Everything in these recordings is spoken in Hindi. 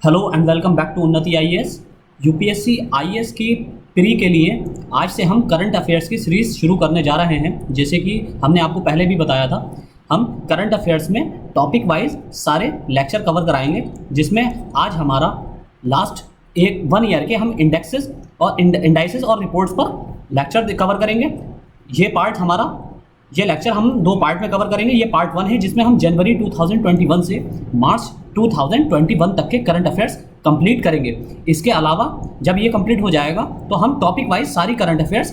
Hello and welcome back to Unnati IAS. UPSC IAS की प्री के लिए आज से हम करंट अफेयर्स की सीरीज़ शुरू करने जा रहे हैं। जैसे कि हमने आपको पहले भी बताया था, हम करंट अफेयर्स में टॉपिक वाइज सारे लेक्चर कवर कराएंगे, जिसमें आज हमारा लास्ट एक 1 ईयर के हम इंडेक्सेस और इंडाइसेस और रिपोर्ट्स पर लेक्चर कवर करेंगे। ये लेक्चर हम 2 पार्ट में कवर करेंगे। ये पार्ट 1 है, जिसमें हम जनवरी 2021 से मार्च 2021 तक के करंट अफेयर्स कंप्लीट करेंगे। इसके अलावा जब ये कंप्लीट हो जाएगा तो हम टॉपिक वाइज सारी करंट अफेयर्स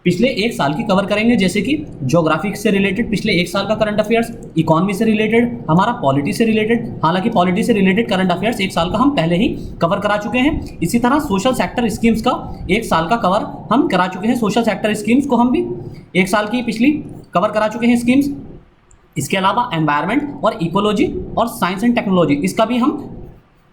पिछले 1 साल की कवर करेंगे, जैसे कि ज्योग्राफी से रिलेटेड पिछले 1 साल का करंट अफेयर्स, इकोनॉमी से रिलेटेड, हमारा पॉलिटी से रिलेटेड। हालांकि पॉलिटी से रिलेटेड करंट अफेयर्स 1 साल का हम पहले ही कवर करा चुके हैं। इसी तरह सोशल सेक्टर स्कीम्स का 1 साल का कवर हम करा चुके हैं। सोशल सेक्टर स्कीम्स को हम भी 1 साल की पिछली कवर करा चुके हैं स्कीम्स। इसके अलावा एनवायरनमेंट और इकोलॉजी और साइंस एंड टेक्नोलॉजी, इसका भी हम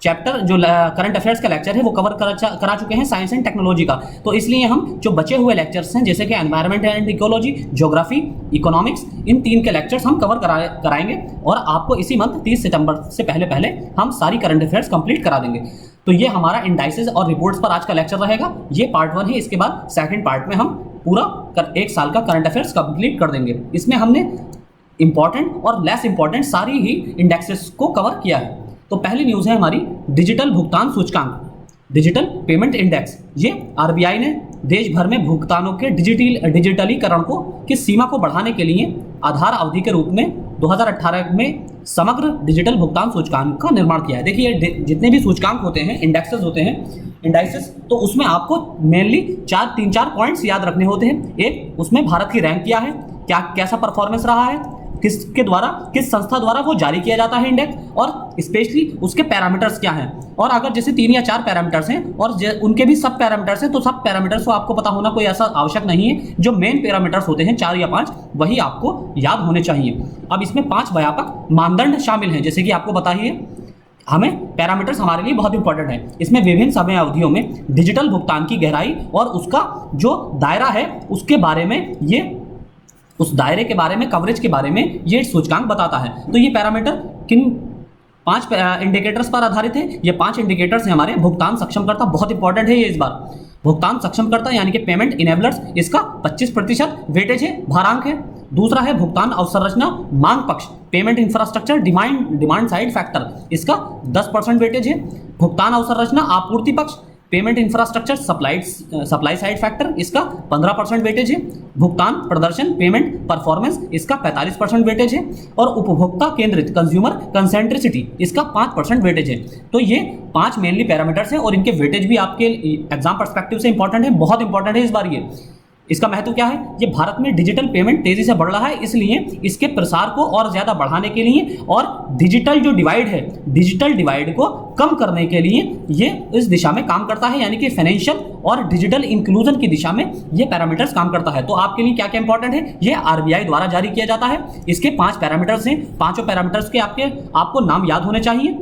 चैप्टर जो करंट अफेयर्स का लेक्चर है वो कवर करा चुके हैं साइंस एंड टेक्नोलॉजी का। तो इसलिए हम जो बचे हुए लेक्चर्स हैं, जैसे कि environment and ecology, geography, economics, इन 3 के लेक्चर्स हम कवर कराएंगे और आपको इसी मंथ 30 सितंबर से पहले हम सारी करंट अफेयर्स कंप्लीट करा देंगे। तो ये हमारा इंडाइसेस और रिपोर्ट्स पर आज का लेक्चर रहेगा। ये पार्ट 1 है। इसके बाद सेकेंड पार्ट में हम पूरा 1 साल का करंट अफेयर्स कंप्लीट कर देंगे। इसमें हमने इंपॉर्टेंट और लेस इंपॉर्टेंट सारी ही इंडेक्सेस को कवर किया है। तो पहली न्यूज़ है हमारी डिजिटल भुगतान सूचकांक, डिजिटल पेमेंट इंडेक्स। ये आरबीआई ने देश भर में भुगतानों के डिजिटलीकरण की सीमा को बढ़ाने के लिए आधार अवधि के रूप में 2018 में समग्र डिजिटल भुगतान सूचकांक का निर्माण किया है। देखिए, जितने भी सूचकांक होते हैं, इंडेक्सेस होते हैं, इंडाइसेस, तो उसमें आपको मेनली 3-4 पॉइंट्स याद रखने होते हैं। एक, उसमें भारत की रैंक क्या है, कैसा परफॉर्मेंस रहा है, किस संस्था द्वारा वो जारी किया जाता है इंडेक्स, और स्पेशली उसके पैरामीटर्स क्या हैं। और अगर जैसे 3 या 4 पैरामीटर्स हैं और उनके भी सब पैरामीटर्स हैं, तो सब पैरामीटर्स को आपको पता होना कोई ऐसा आवश्यक नहीं है। जो मेन पैरामीटर्स होते हैं 4 या 5, वही आपको याद होने चाहिए। अब इसमें 5 व्यापक मानदंड शामिल हैं। जैसे कि आपको बताइए, हमें पैरामीटर्स हमारे लिए बहुत इंपॉर्टेंट है। इसमें विभिन्न समय अवधियों में डिजिटल भुगतान की गहराई और उसका जो दायरा है उसके बारे में उस दायरे के बारे में, कवरेज के बारे में ये सूचकांक बताता है। तो ये पैरामीटर किन 5 इंडिकेटर्स पर आधारित है? ये 5 इंडिकेटर्स हैं हमारे। भुगतान सक्षमकर्ता, बहुत इंपॉर्टेंट है ये इस बार। भुगतान सक्षमकर्ता यानी कि पेमेंट इनेबलर्स, इसका 25% वेटेज है, भारांक है। दूसरा है भुगतान अवसंरचना मांग पक्ष, payment infrastructure demand side factor, इसका 10% वेटेज है। भुगतान अवसंरचना आपूर्ति पक्ष, payment infrastructure supply side factor, इसका 15% वेटेज है। भुगतान प्रदर्शन, पेमेंट परफॉर्मेंस, इसका 45% वेटेज है। और उपभोक्ता केंद्रित, कंज्यूमर कंसेंट्रिसिटी, इसका 5% वेटेज है। तो ये 5 मेनली पैरामीटर्स हैं और इनके वेटेज भी आपके एग्जाम पर्सपेक्टिव से इंपॉर्टेंट है, बहुत इंपॉर्टेंट है इस बार ये। इसका महत्व क्या है? ये भारत में डिजिटल पेमेंट तेजी से बढ़ रहा है, इसलिए इसके प्रसार को और ज़्यादा बढ़ाने के लिए और डिजिटल जो डिवाइड है, डिजिटल डिवाइड को कम करने के लिए ये इस दिशा में काम करता है, यानी कि फाइनेंशियल और डिजिटल इंक्लूजन की दिशा में ये पैरामीटर्स काम करता है। तो आपके लिए क्या क्या इंपॉर्टेंट है? ये आरबीआई द्वारा जारी किया जाता है। इसके 5 पैरामीटर्स हैं। 5 पैरामीटर्स के आपको नाम याद होने चाहिए।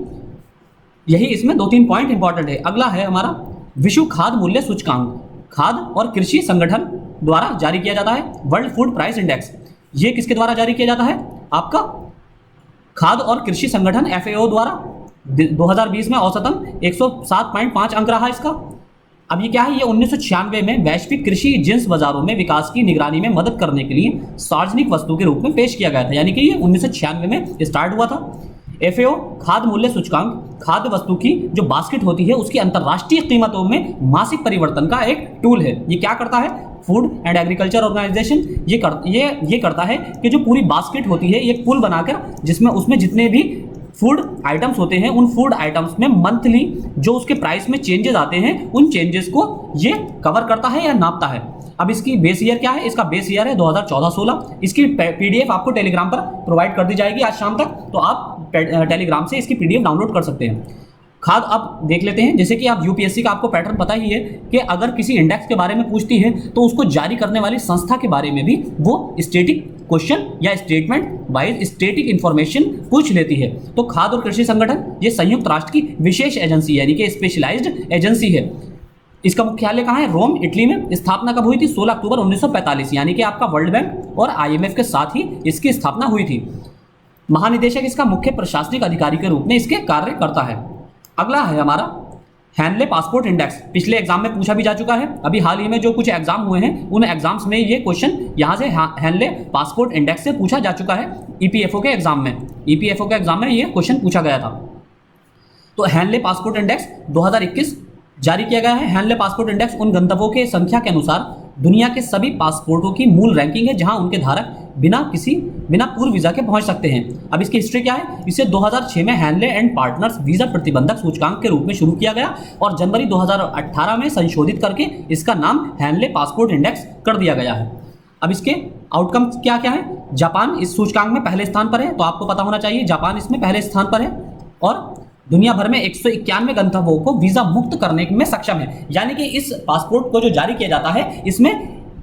यही इसमें 2-3 पॉइंट इंपॉर्टेंट है। अगला है हमारा विश्व खाद्य मूल्य सूचकांक, खाद्य और कृषि संगठन द्वारा जारी किया जाता है। वर्ल्ड फूड प्राइस इंडेक्स, ये किसके द्वारा जारी किया जाता है? आपका खाद्य और कृषि संगठन FAO द्वारा 2020 में औसतन 107.5 अंक रहा इसका। अब ये क्या है? ये 1996 में वैश्विक कृषि जिंस बाजारों में विकास की निगरानी में मदद करने के लिए सार्वजनिक वस्तु के रूप में पेश किया गया था, यानी कि ये 1996 में स्टार्ट हुआ था। FAO खाद्य मूल्य सूचकांक खाद्य वस्तु की जो बास्केट होती है उसकी अंतर्राष्ट्रीय कीमतों में मासिक परिवर्तन का एक टूल है। ये क्या करता है? फूड एंड एग्रीकल्चर ऑर्गेनाइजेशन ये करता है कि जो पूरी बास्केट होती है, एक पुल बनाकर, जिसमें उसमें जितने भी फूड आइटम्स होते हैं, उन फूड आइटम्स में मंथली जो उसके प्राइस में चेंजेस आते हैं, उन चेंजेस को ये कवर करता है या नापता है। अब इसकी बेस ईयर क्या है? इसका बेस ईयर है 2014-16। इसकी PDF आपको टेलीग्राम पर प्रोवाइड कर दी जाएगी आज शाम तक, तो आप टेलीग्राम से इसकी PDF डाउनलोड कर सकते हैं। खाद अब देख लेते हैं। जैसे कि आप यूपीएससी का आपको पैटर्न पता ही है कि अगर किसी इंडेक्स के बारे में पूछती है तो उसको जारी करने वाली संस्था के बारे में भी वो स्टैटिक क्वेश्चन या स्टेटमेंट वाइज स्टैटिक इंफॉर्मेशन पूछ लेती है। तो खाद्य और कृषि संगठन ये संयुक्त राष्ट्र की विशेष एजेंसी यानी कि स्पेशलाइज्ड एजेंसी है। इसका मुख्यालय कहाँ है? रोम, इटली में। स्थापना कब हुई थी? 16 अक्टूबर 1945, यानी कि आपका वर्ल्ड बैंक और IMF के साथ ही इसकी स्थापना हुई थी। महानिदेशक इसका मुख्य प्रशासनिक अधिकारी के रूप में इसके कार्य करता है। अगला है हमारा हैनले पासपोर्ट इंडेक्स। पिछले एग्जाम में पूछा भी जा चुका है, अभी हाल ही में जो कुछ एग्जाम हुए हैं उन एग्जाम्स में ये क्वेश्चन यहाँ से हैनले पासपोर्ट इंडेक्स से पूछा जा चुका है। ईपीएफओ के एग्जाम में ये क्वेश्चन पूछा गया था। तो हैनले पासपोर्ट इंडेक्स 2021 जारी किया गया है। हैनले पासपोर्ट इंडेक्स उन गंतव्यों के संख्या के अनुसार दुनिया के सभी पासपोर्टों की मूल रैंकिंग है जहां उनके धारक बिना पूर्व वीजा के पहुंच सकते हैं। अब इसकी हिस्ट्री क्या है? इसे 2006 में हैनले एंड पार्टनर्स वीजा प्रतिबंधक सूचकांक के रूप में शुरू किया गया और जनवरी 2018 में संशोधित करके इसका नाम हैनले पासपोर्ट इंडेक्स कर दिया गया है। अब इसके आउटकम क्या क्या है? जापान इस सूचकांक में पहले स्थान पर है, तो आपको पता होना चाहिए जापान इसमें पहले स्थान पर है और दुनिया भर में 191 गंतव्यों को वीजा मुक्त करने में सक्षम है। यानी कि इस पासपोर्ट को जो जारी किया जाता है इसमें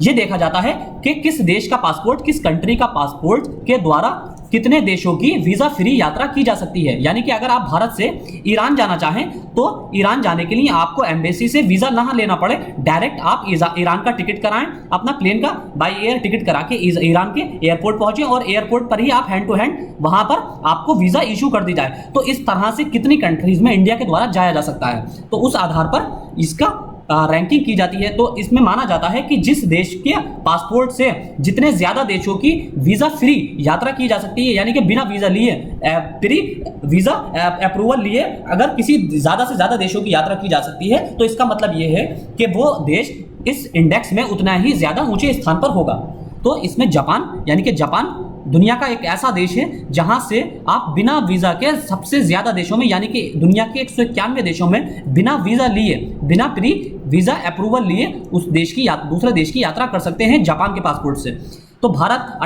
यह देखा जाता है कि किस देश का पासपोर्ट, किस कंट्री का पासपोर्ट के द्वारा कितने देशों की वीजा फ्री यात्रा की जा सकती है। यानी कि अगर आप भारत से ईरान जाना चाहें तो ईरान जाने के लिए आपको एम्बेसी से वीजा ना लेना पड़े, डायरेक्ट आप ईरान का टिकट कराएं, अपना प्लेन का बाय एयर टिकट करा के ईरान के एयरपोर्ट पहुंचे और एयरपोर्ट पर ही आप हैंड टू हैंड वहां पर आपको वीजा इशू कर दी जाए। तो इस तरह से कितनी कंट्रीज में इंडिया के द्वारा जाया जा सकता है, तो उस आधार पर इसका रैंकिंग की जाती है। तो इसमें माना जाता है कि जिस देश के पासपोर्ट से जितने ज्यादा देशों की वीजा फ्री यात्रा की जा सकती है, यानी कि बिना वीजा लिए प्री वीजा अप्रूवल लिए अगर किसी ज्यादा से ज्यादा देशों की यात्रा की जा सकती है, तो इसका मतलब यह है कि वो देश इस इंडेक्स में उतना ही ज्यादा ऊंचे स्थान पर होगा। तो इसमें जापान, यानी कि जापान दुनिया का एक ऐसा देश है जहां से आप बिना वीजा के सबसे ज्यादा देशों में, यानी कि दुनिया के 191 देशों में बिना वीजा लिए, बिना प्री वीजा अप्रूवल लिए उस देश की दूसरे देश की यात्रा कर सकते हैं जापान के पासपोर्ट से। तो भारत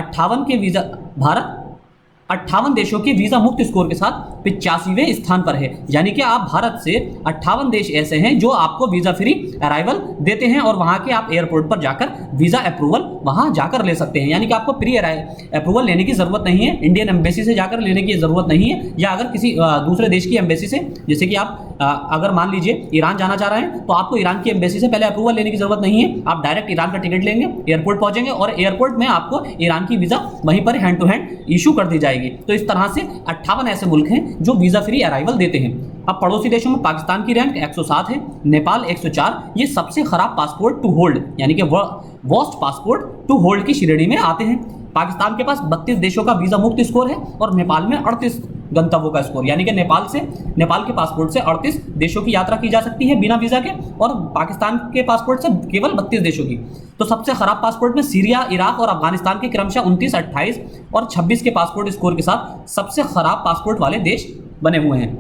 58 देशों के वीजा मुक्त स्कोर के साथ 85वें स्थान पर है। यानी कि आप भारत से 58 देश ऐसे हैं जो आपको वीजा फ्री अराइवल देते हैं और वहां के आप एयरपोर्ट पर जाकर वीजा अप्रूवल वहां जाकर ले सकते हैं। यानी कि आपको प्री अप्रूवल लेने की जरूरत नहीं है, इंडियन एम्बेसी से जाकर लेने की जरूरत नहीं है, या अगर किसी दूसरे देश की एम्बेसी से, जैसे कि आप अगर मान लीजिए ईरान जाना चाह रहे हैं तो आपको ईरान की एम्बेसी से पहले अप्रूवल लेने की जरूरत नहीं है। आप डायरेक्ट ईरान का टिकट लेंगे, एयरपोर्ट पहुंचेंगे और एयरपोर्ट में आपको ईरान की वीजा वहीं पर हैंड टू हैंड इशू कर दी जाएगी। तो इस तरह से 58 ऐसे मुल्क हैं जो वीजा फ्री अराइवल देते हैं। अब पड़ोसी देशों में पाकिस्तान की रैंक 107 है, नेपाल 104, ये सबसे खराब पासपोर्ट टू होल्ड यानी कि वर्स्ट पासपोर्ट टू होल्ड की श्रेणी में आते हैं। पाकिस्तान के पास 32 देशों का वीजा मुक्त स्कोर है और नेपाल में 38 गंतव्यों का स्कोर, यानी कि नेपाल के पासपोर्ट से 38 देशों की यात्रा की जा सकती है बिना वीजा के और पाकिस्तान के पासपोर्ट से केवल 32 देशों की। तो सबसे खराब पासपोर्ट में सीरिया, इराक और अफगानिस्तान के क्रमशः 29, 28 और 26 के पासपोर्ट स्कोर के साथ सबसे खराब पासपोर्ट वाले देश बने हुए हैं।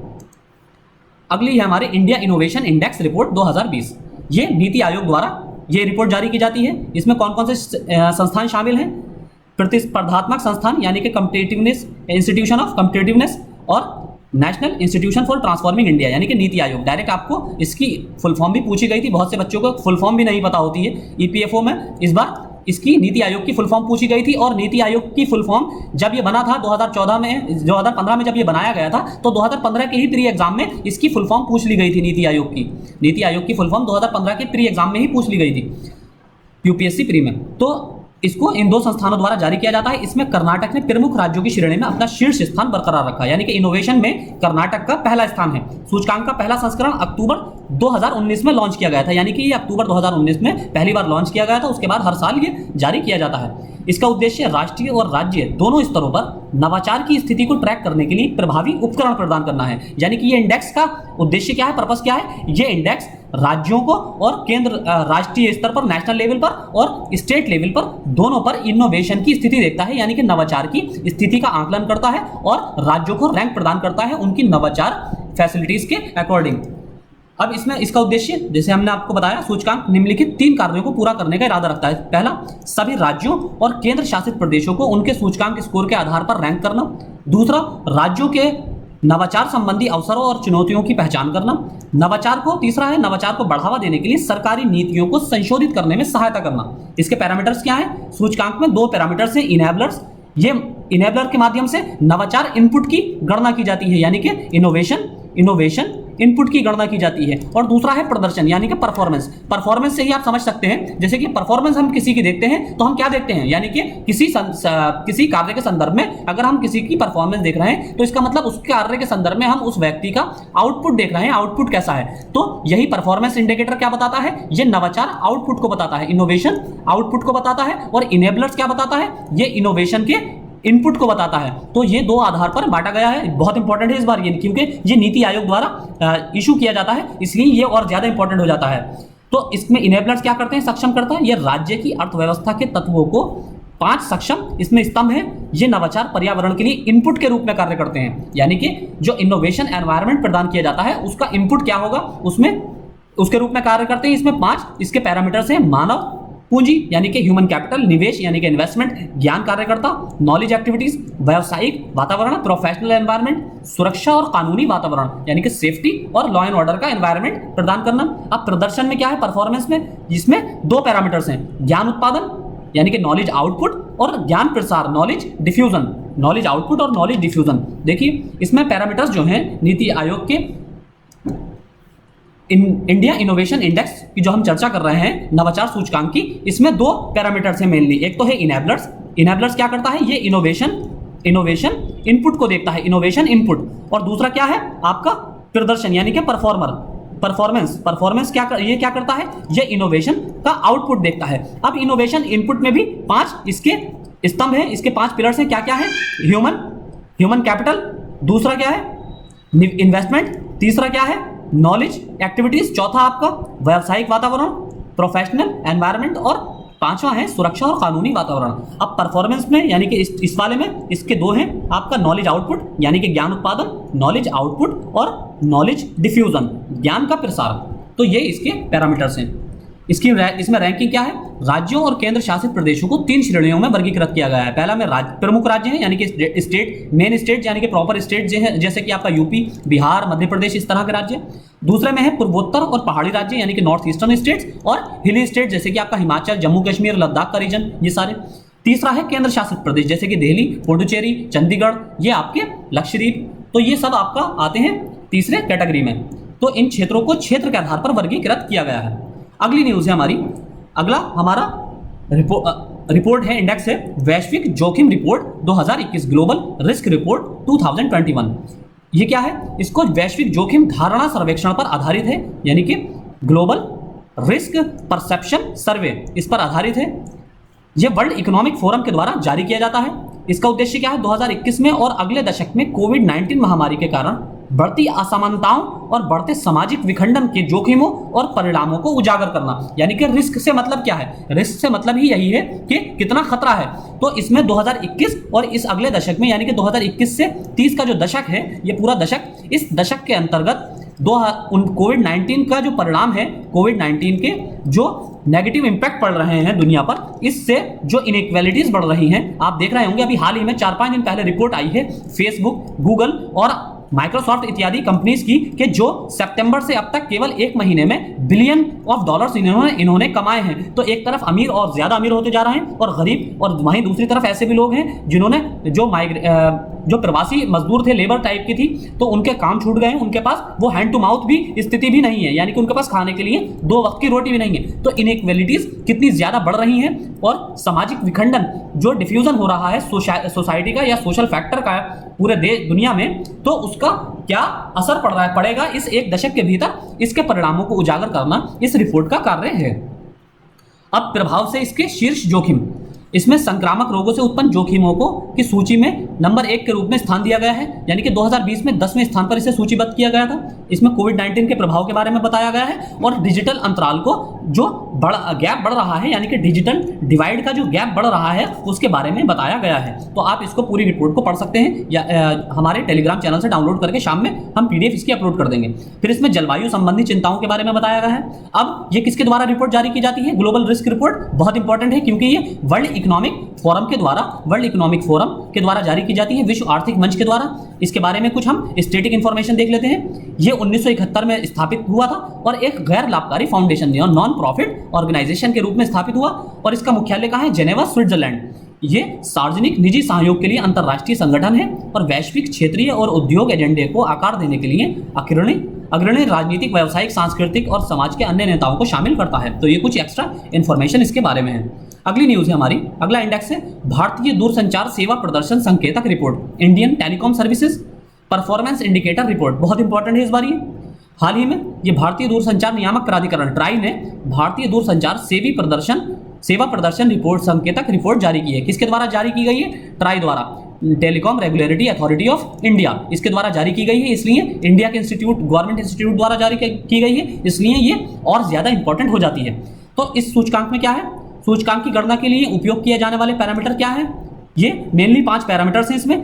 अगली है हमारे इंडिया इनोवेशन इंडेक्स रिपोर्ट 2020। ये नीति आयोग द्वारा ये रिपोर्ट जारी की जाती है। इसमें कौन कौन से संस्थान शामिल हैं? प्रतिस्पर्धात्मक संस्थान यानी कि कॉम्पिटिटिवनेस, इंस्टीट्यूशन ऑफ कॉम्पिटिटिवनेस और national institution for transforming India यानी कि नीति आयोग। डायरेक्ट आपको इसकी फुल फॉर्म भी पूछी गई थी, बहुत से बच्चों को फुल फॉर्म भी नहीं पता होती है। ईपीएफओ में इस बार इसकी नीति आयोग की फुल फॉर्म पूछी गई थी और नीति आयोग की फुल फॉर्म जब ये बना था 2015 में जब ये बनाया गया था तो 2015 के ही प्री एग्जाम में इसकी फुल फॉर्म पूछ ली गई थी। नीति आयोग की फुल फॉर्म 2015 के प्री एग्जाम में ही पूछ ली गई थी, यूपीएससी प्री में। तो इसको इन दो संस्थानों द्वारा जारी किया जाता है। इसमें कर्नाटक ने प्रमुख राज्यों की श्रेणी में अपना शीर्ष स्थान बरकरार रखा, यानी कि इनोवेशन में कर्नाटक का पहला स्थान है। सूचकांक का पहला संस्करण अक्टूबर 2019 में लॉन्च किया गया था, यानी कि ये अक्टूबर 2019 में पहली बार लॉन्च किया गया था। उसके बाद हर साल ये जारी किया जाता है। इसका उद्देश्य राष्ट्रीय और राज्य दोनों स्तरों पर नवाचार की स्थिति को ट्रैक करने के लिए प्रभावी उपकरण प्रदान करना है। यानी कि ये इंडेक्स का उद्देश्य क्या है, पर्पस क्या है? ये इंडेक्स राज्यों को और केंद्र राष्ट्रीय स्तर पर, नेशनल लेवल पर और स्टेट लेवल पर दोनों पर इनोवेशन की स्थिति देखता है, यानी कि नवाचार की स्थिति का आकलन करता है और राज्यों को रैंक प्रदान करता है उनकी नवाचार फैसिलिटीज के अकॉर्डिंग। अब इसमें इसका उद्देश्य जैसे हमने आपको बताया, सूचकांक निम्नलिखित 3 कार्यों को पूरा करने का इरादा रखता है। पहला, सभी राज्यों और केंद्र शासित प्रदेशों को उनके सूचकांक स्कोर के आधार पर रैंक करना। दूसरा, राज्यों के नवाचार संबंधी अवसरों और चुनौतियों की पहचान करना। तीसरा है नवाचार को बढ़ावा देने के लिए सरकारी नीतियों को संशोधित करने में सहायता करना। इसके पैरामीटर्स क्या हैं? सूचकांक में 2 पैरामीटर्स हैं, इनेबलर्स। ये इनेबलर के माध्यम से नवाचार इनपुट की गणना की जाती है, यानी कि इनोवेशन इनपुट की गणना की जाती है, और दूसरा है प्रदर्शन यानी कि परफॉर्मेंस। परफॉर्मेंस से ही आप समझ सकते हैं, जैसे कि परफॉर्मेंस हम किसी की देखते हैं तो हम क्या देखते हैं, यानी कि किसी कार्य के संदर्भ में अगर हम किसी की परफॉर्मेंस देख रहे हैं तो इसका मतलब उस कार्य के संदर्भ में हम उस व्यक्ति का आउटपुट देख रहे हैं, आउटपुट कैसा है। तो यही परफॉर्मेंस इंडिकेटर क्या बताता है, ये नवाचार आउटपुट को बताता है, इनोवेशन आउटपुट को बताता है, और इनेबलर्स क्या बताता है, ये इनोवेशन के इनपुट को बताता है। तो ये दो आधार पर बांटा गया है। बहुत इंपॉर्टेंट है इस बार ये, क्योंकि ये नीति आयोग द्वारा इशू किया जाता है, इसलिए ये और ज्यादा इंपॉर्टेंट हो जाता है। तो इसमें इनेबलर्स क्या करते हैं, सक्षम करता है, ये राज्य की अर्थव्यवस्था के तत्वों को 5 सक्षम इसमें स्तंभ है, ये नवाचार पर्यावरण के लिए इनपुट के रूप में कार्य करते हैं। यानी कि जो इनोवेशन एनवायरनमेंट प्रदान किया जाता है उसका इनपुट क्या होगा, उसमें उसके रूप में कार्य करते हैं। इसमें 5 इसके पैरामीटर्स हैं, मानव पूंजी यानी कि ह्यूमन कैपिटल, निवेश यानी कि इन्वेस्टमेंट, ज्ञान कार्यकर्ता, नॉलेज एक्टिविटीज, व्यावसायिक वातावरण, प्रोफेशनल एनवायरनमेंट, सुरक्षा और कानूनी वातावरण यानी कि सेफ्टी और लॉ एंड ऑर्डर का एनवायरनमेंट प्रदान करना। अब प्रदर्शन में क्या है, परफॉर्मेंस में, जिसमें 2 पैरामीटर्स हैं, ज्ञान उत्पादन यानी कि नॉलेज आउटपुट, और ज्ञान प्रसार नॉलेज डिफ्यूजन, नॉलेज आउटपुट और नॉलेज डिफ्यूजन। देखिए इसमें पैरामीटर्स जो हैं नीति आयोग के इंडिया इनोवेशन इंडेक्स की जो हम चर्चा कर रहे हैं, नवाचार सूचकांक की, इसमें 2 पैरामीटर्स हैं मेनली। एक तो है इनेबलर्स, इनेबलर्स क्या करता है, ये इनोवेशन इनपुट को देखता है, इनोवेशन इनपुट, और दूसरा क्या है आपका प्रदर्शन यानी कि परफॉर्मेंस ये क्या करता है, ये इनोवेशन का आउटपुट देखता है। अब इनोवेशन इनपुट में भी 5 इसके स्तंभ हैं, इसके 5 पिलर्स हैं, क्या क्या है, ह्यूमन कैपिटल, दूसरा क्या है इन्वेस्टमेंट, तीसरा क्या है नॉलेज एक्टिविटीज, चौथा आपका व्यावसायिक वातावरण प्रोफेशनल एनवायरनमेंट, और 5वां है सुरक्षा और कानूनी वातावरण। अब परफॉर्मेंस में यानी कि इस वाले में इसके 2 हैं, आपका नॉलेज आउटपुट यानी कि ज्ञान उत्पादन, नॉलेज आउटपुट, और नॉलेज डिफ्यूजन ज्ञान का प्रसार। तो ये इसके पैरामीटर्स हैं। इसमें रैंकिंग क्या है, राज्यों और केंद्र शासित प्रदेशों को 3 श्रेणियों में वर्गीकृत किया गया है। पहला में प्रमुख राज्य हैं यानी कि स्टेट, मेन स्टेट यानी कि प्रॉपर स्टेट जैसे कि आपका यूपी, बिहार, मध्य प्रदेश, इस तरह के राज्य। दूसरे में है पूर्वोत्तर और पहाड़ी राज्य यानी कि नॉर्थ ईस्टर्न स्टेट्स, और हिली स्टेट जैसे कि आपका हिमाचल, जम्मू कश्मीर, लद्दाख का रीजन, ये सारे। तीसरा है केंद्र शासित प्रदेश जैसे कि दिल्ली, पुडुचेरी, चंडीगढ़, ये आपके लक्षद्वीप। तो ये सब आपका आते हैं तीसरे कैटेगरी में। तो इन क्षेत्रों को क्षेत्र के आधार पर वर्गीकृत किया गया है। अगली न्यूज़ है हमारी, अगला हमारा रिपोर्ट है, इंडेक्स है वैश्विक जोखिम रिपोर्ट 2021, ग्लोबल रिस्क रिपोर्ट 2021। ये क्या है, इसको वैश्विक जोखिम धारणा सर्वेक्षण पर आधारित है, यानी कि ग्लोबल रिस्क परसेप्शन सर्वे इस पर आधारित है। यह वर्ल्ड इकोनॉमिक फोरम के द्वारा जारी किया जाता है। इसका उद्देश्य क्या है, 2021 में और अगले दशक में कोविड-19 महामारी के कारण बढ़ती असमानताओं और बढ़ते सामाजिक विखंडन के जोखिमों और परिणामों को उजागर करना। यानी कि रिस्क से मतलब क्या है, रिस्क से मतलब ही यही है कि कितना खतरा है। तो इसमें 2021 और इस अगले दशक में यानी कि 2021 से 30 का जो दशक है, ये पूरा दशक, इस दशक के अंतर्गत कोविड-19 का जो परिणाम है, कोविड-19 के जो नेगेटिव इंपैक्ट पड़ रहे हैं दुनिया पर, इससे जो इनइक्वालिटीज बढ़ रही हैं, आप देख रहे होंगे अभी हाल ही में 4-5 दिन पहले रिपोर्ट आई है फेसबुक, गूगल और माइक्रोसॉफ्ट इत्यादि कंपनीज की कि जो सितंबर से अब तक केवल 1 महीने में बिलियन ऑफ डॉलर्स इन्होंने कमाए हैं। तो एक तरफ अमीर और ज्यादा अमीर होते जा रहे हैं और गरीब, और वहीं दूसरी तरफ ऐसे भी लोग हैं जिन्होंने जो प्रवासी मजदूर थे, लेबर टाइप की थी, तो उनके काम छूट गए हैं, उनके पास वो हैंड टू माउथ भी स्थिति भी नहीं है, यानी कि उनके पास खाने के लिए 2 वक्त की रोटी भी नहीं है। तो इनइक्वालिटीज कितनी ज्यादा बढ़ रही हैं, और सामाजिक विखंडन जो डिफ्यूजन हो रहा है सोसाइटी का या सोशल फैक्टर का पूरे दुनिया में, तो उसका क्या असर पड़ेगा इस 1 दशक के भीतर, इसके परिणामों को उजागर करना इस रिपोर्ट का कार्य है। अब प्रभाव से इसके शीर्ष जोखिम, इसमें संक्रामक रोगों से उत्पन्न जोखिमों को की सूची में नंबर 1 के रूप में स्थान दिया गया है, यानी कि 2020 में 10वें स्थान पर इसे सूचीबद्ध किया गया था। इसमें कोविड-19 के प्रभाव के बारे में बताया गया है, और डिजिटल अंतराल को जो गैप बढ़ रहा है, यानी कि डिजिटल डिवाइड का जो गैप बढ़ रहा है, उसके बारे में बताया गया है। तो आप इसको पूरी रिपोर्ट को पढ़ सकते हैं, या हमारे टेलीग्राम चैनल से डाउनलोड करके शाम में हम PDF इसकी अपलोड कर देंगे। फिर इसमें जलवायु संबंधी चिंताओं के बारे में बताया गया है। अब ये किसके द्वारा रिपोर्ट जारी की जाती है, ग्लोबल रिस्क रिपोर्ट, बहुत इंपॉर्टेंट है क्योंकि ये वर्ल्ड इकोनॉमिक फोरम के द्वारा जारी की जाती है, विश्व आर्थिक मंच के द्वारा। इसके बारे में कुछ हम स्टैटिक इंफॉर्मेशन देख लेते हैं। ये 1971 में स्थापित हुआ था और एक गैर लाभकारी फाउंडेशन नॉन प्रॉफिट ऑर्गेनाइजेशन के रूप में स्थापित हुआ, और इसका मुख्यालय कहाँ है, जेनेवा, स्विट्जरलैंड। ये सार्वजनिक निजी सहयोग के लिए अंतर्राष्ट्रीय संगठन है और वैश्विक, क्षेत्रीय और उद्योग एजेंडे को आकार देने के लिए अग्रणी राजनीतिक, व्यावसायिक, सांस्कृतिक और समाज के अन्य नेताओं को शामिल करता है। तो ये कुछ एक्स्ट्रा इन्फॉर्मेशन इसके बारे में है। अगली न्यूज़ है हमारी, अगला इंडेक्स है भारतीय दूरसंचार सेवा प्रदर्शन संकेतक report, Indian telecom services performance indicator report. बहुत इंपॉर्टेंट है इस बार ये। हाल ही में ये भारतीय दूरसंचार नियामक प्राधिकरण ट्राई ने भारतीय दूरसंचार सेवा प्रदर्शन रिपोर्ट संकेतक रिपोर्ट जारी की है। किसके द्वारा जारी की गई है? ट्राई द्वारा, telecom regulatory authority of India, इसके द्वारा जारी की गई है। इसलिए इंडिया के इंस्टीट्यूट, गवर्नमेंट इंस्टीट्यूट द्वारा जारी की गई है, इसलिए ये और ज्यादा इंपॉर्टेंट हो जाती है। तो इस सूचकांक में क्या है? सूचकांक की गणना के लिए उपयोग किए जाने वाले पैरामीटर क्या है? ये मेनली 5 पैरामीटर्स हैं इसमें।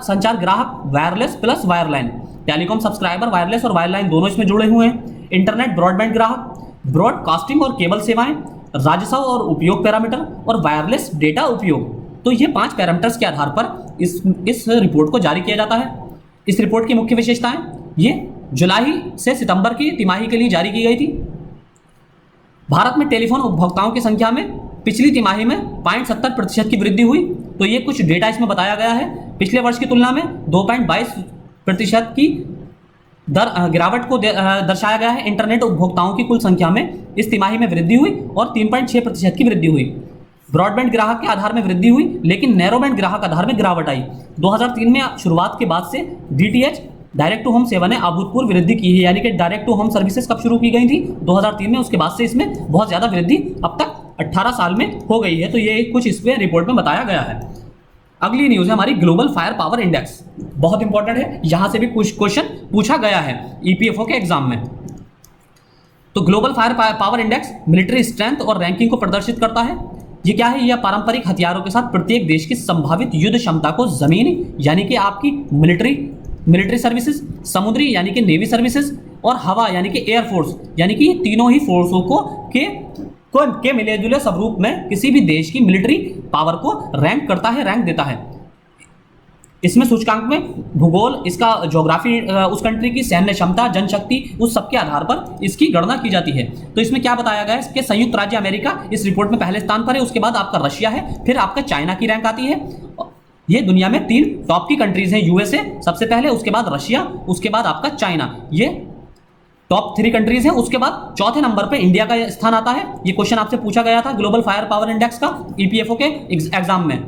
संचार ग्राहक, wireless plus wireline, telecom subscriber, wireless और वायरलाइन दोनों इसमें जुड़े हुए हैं। इंटरनेट ब्रॉडबैंड ग्राहक, ब्रॉडकास्टिंग और केबल सेवाएं, राजस्व और उपयोग पैरामीटर और वायरलेस डेटा उपयोग। तो ये 5 पैरामीटर्स के आधार पर इस रिपोर्ट को जारी किया जाता है। इस रिपोर्ट की मुख्य विशेषताएं, ये जुलाई से सितंबर की तिमाही के लिए जारी की गई थी। भारत में टेलीफोन उपभोक्ताओं की संख्या में पिछली तिमाही में 0.70% की वृद्धि हुई। तो ये कुछ डेटा इसमें बताया गया है। पिछले वर्ष की तुलना में 2.22% की गिरावट को दर्शाया गया है। इंटरनेट उपभोक्ताओं की कुल संख्या में इस तिमाही में वृद्धि हुई और 3.6% की वृद्धि हुई। ब्रॉडबैंड ग्राहक के आधार में वृद्धि हुई, लेकिन नैरोबैंड ग्राहक आधार में गिरावट आई। 2003 में शुरुआत के बाद से डीटीएच, डायरेक्ट टू होम सेवा ने अभूतपूर्व वृद्धि की है। यानी कि डायरेक्ट टू होम सर्विसेज कब शुरू की गई थी? 2003 में। उसके बाद से इसमें बहुत ज़्यादा वृद्धि अब तक 18 साल में हो गई है। तो ये कुछ इसमें रिपोर्ट में बताया गया है। अगली न्यूज़ है हमारी ग्लोबल फायर पावर इंडेक्स। बहुत इंपॉर्टेंट है, यहाँ से भी कुछ क्वेश्चन पूछा गया है ईपीएफओ के एग्जाम में। तो global fire power index military strength और रैंकिंग को प्रदर्शित करता है। ये क्या है? यह पारंपरिक हथियारों के साथ प्रत्येक देश की संभावित युद्ध क्षमता को जमीनी यानी कि आपकी मिलिट्री सर्विसेज, समुद्री यानी कि नेवी सर्विसेज और हवा यानी कि एयरफोर्स, यानी कि तीनों ही फोर्सों के मिले जुले स्वरूप में किसी भी देश की मिलिट्री पावर को रैंक करता है, रैंक देता है। इसमें सूचकांक में भूगोल, इसका ज्योग्राफी, उस कंट्री की सैन्य क्षमता, जनशक्ति, उस सब के आधार पर इसकी गणना की जाती है। तो इसमें क्या बताया गया है कि संयुक्त राज्य अमेरिका इस रिपोर्ट में पहले स्थान पर है, उसके बाद आपका रशिया है, फिर आपका चाइना की रैंक आती है। ये दुनिया में 3 टॉप की कंट्रीज हैं। यूएसए सबसे पहले, उसके बाद रशिया, उसके बाद आपका चाइना। ये टॉप 3 कंट्रीज हैं। उसके बाद चौथे नंबर पे इंडिया का स्थान आता है। ये क्वेश्चन आपसे पूछा गया था ग्लोबल फायर पावर इंडेक्स का ईपीएफओ के एग्जाम में।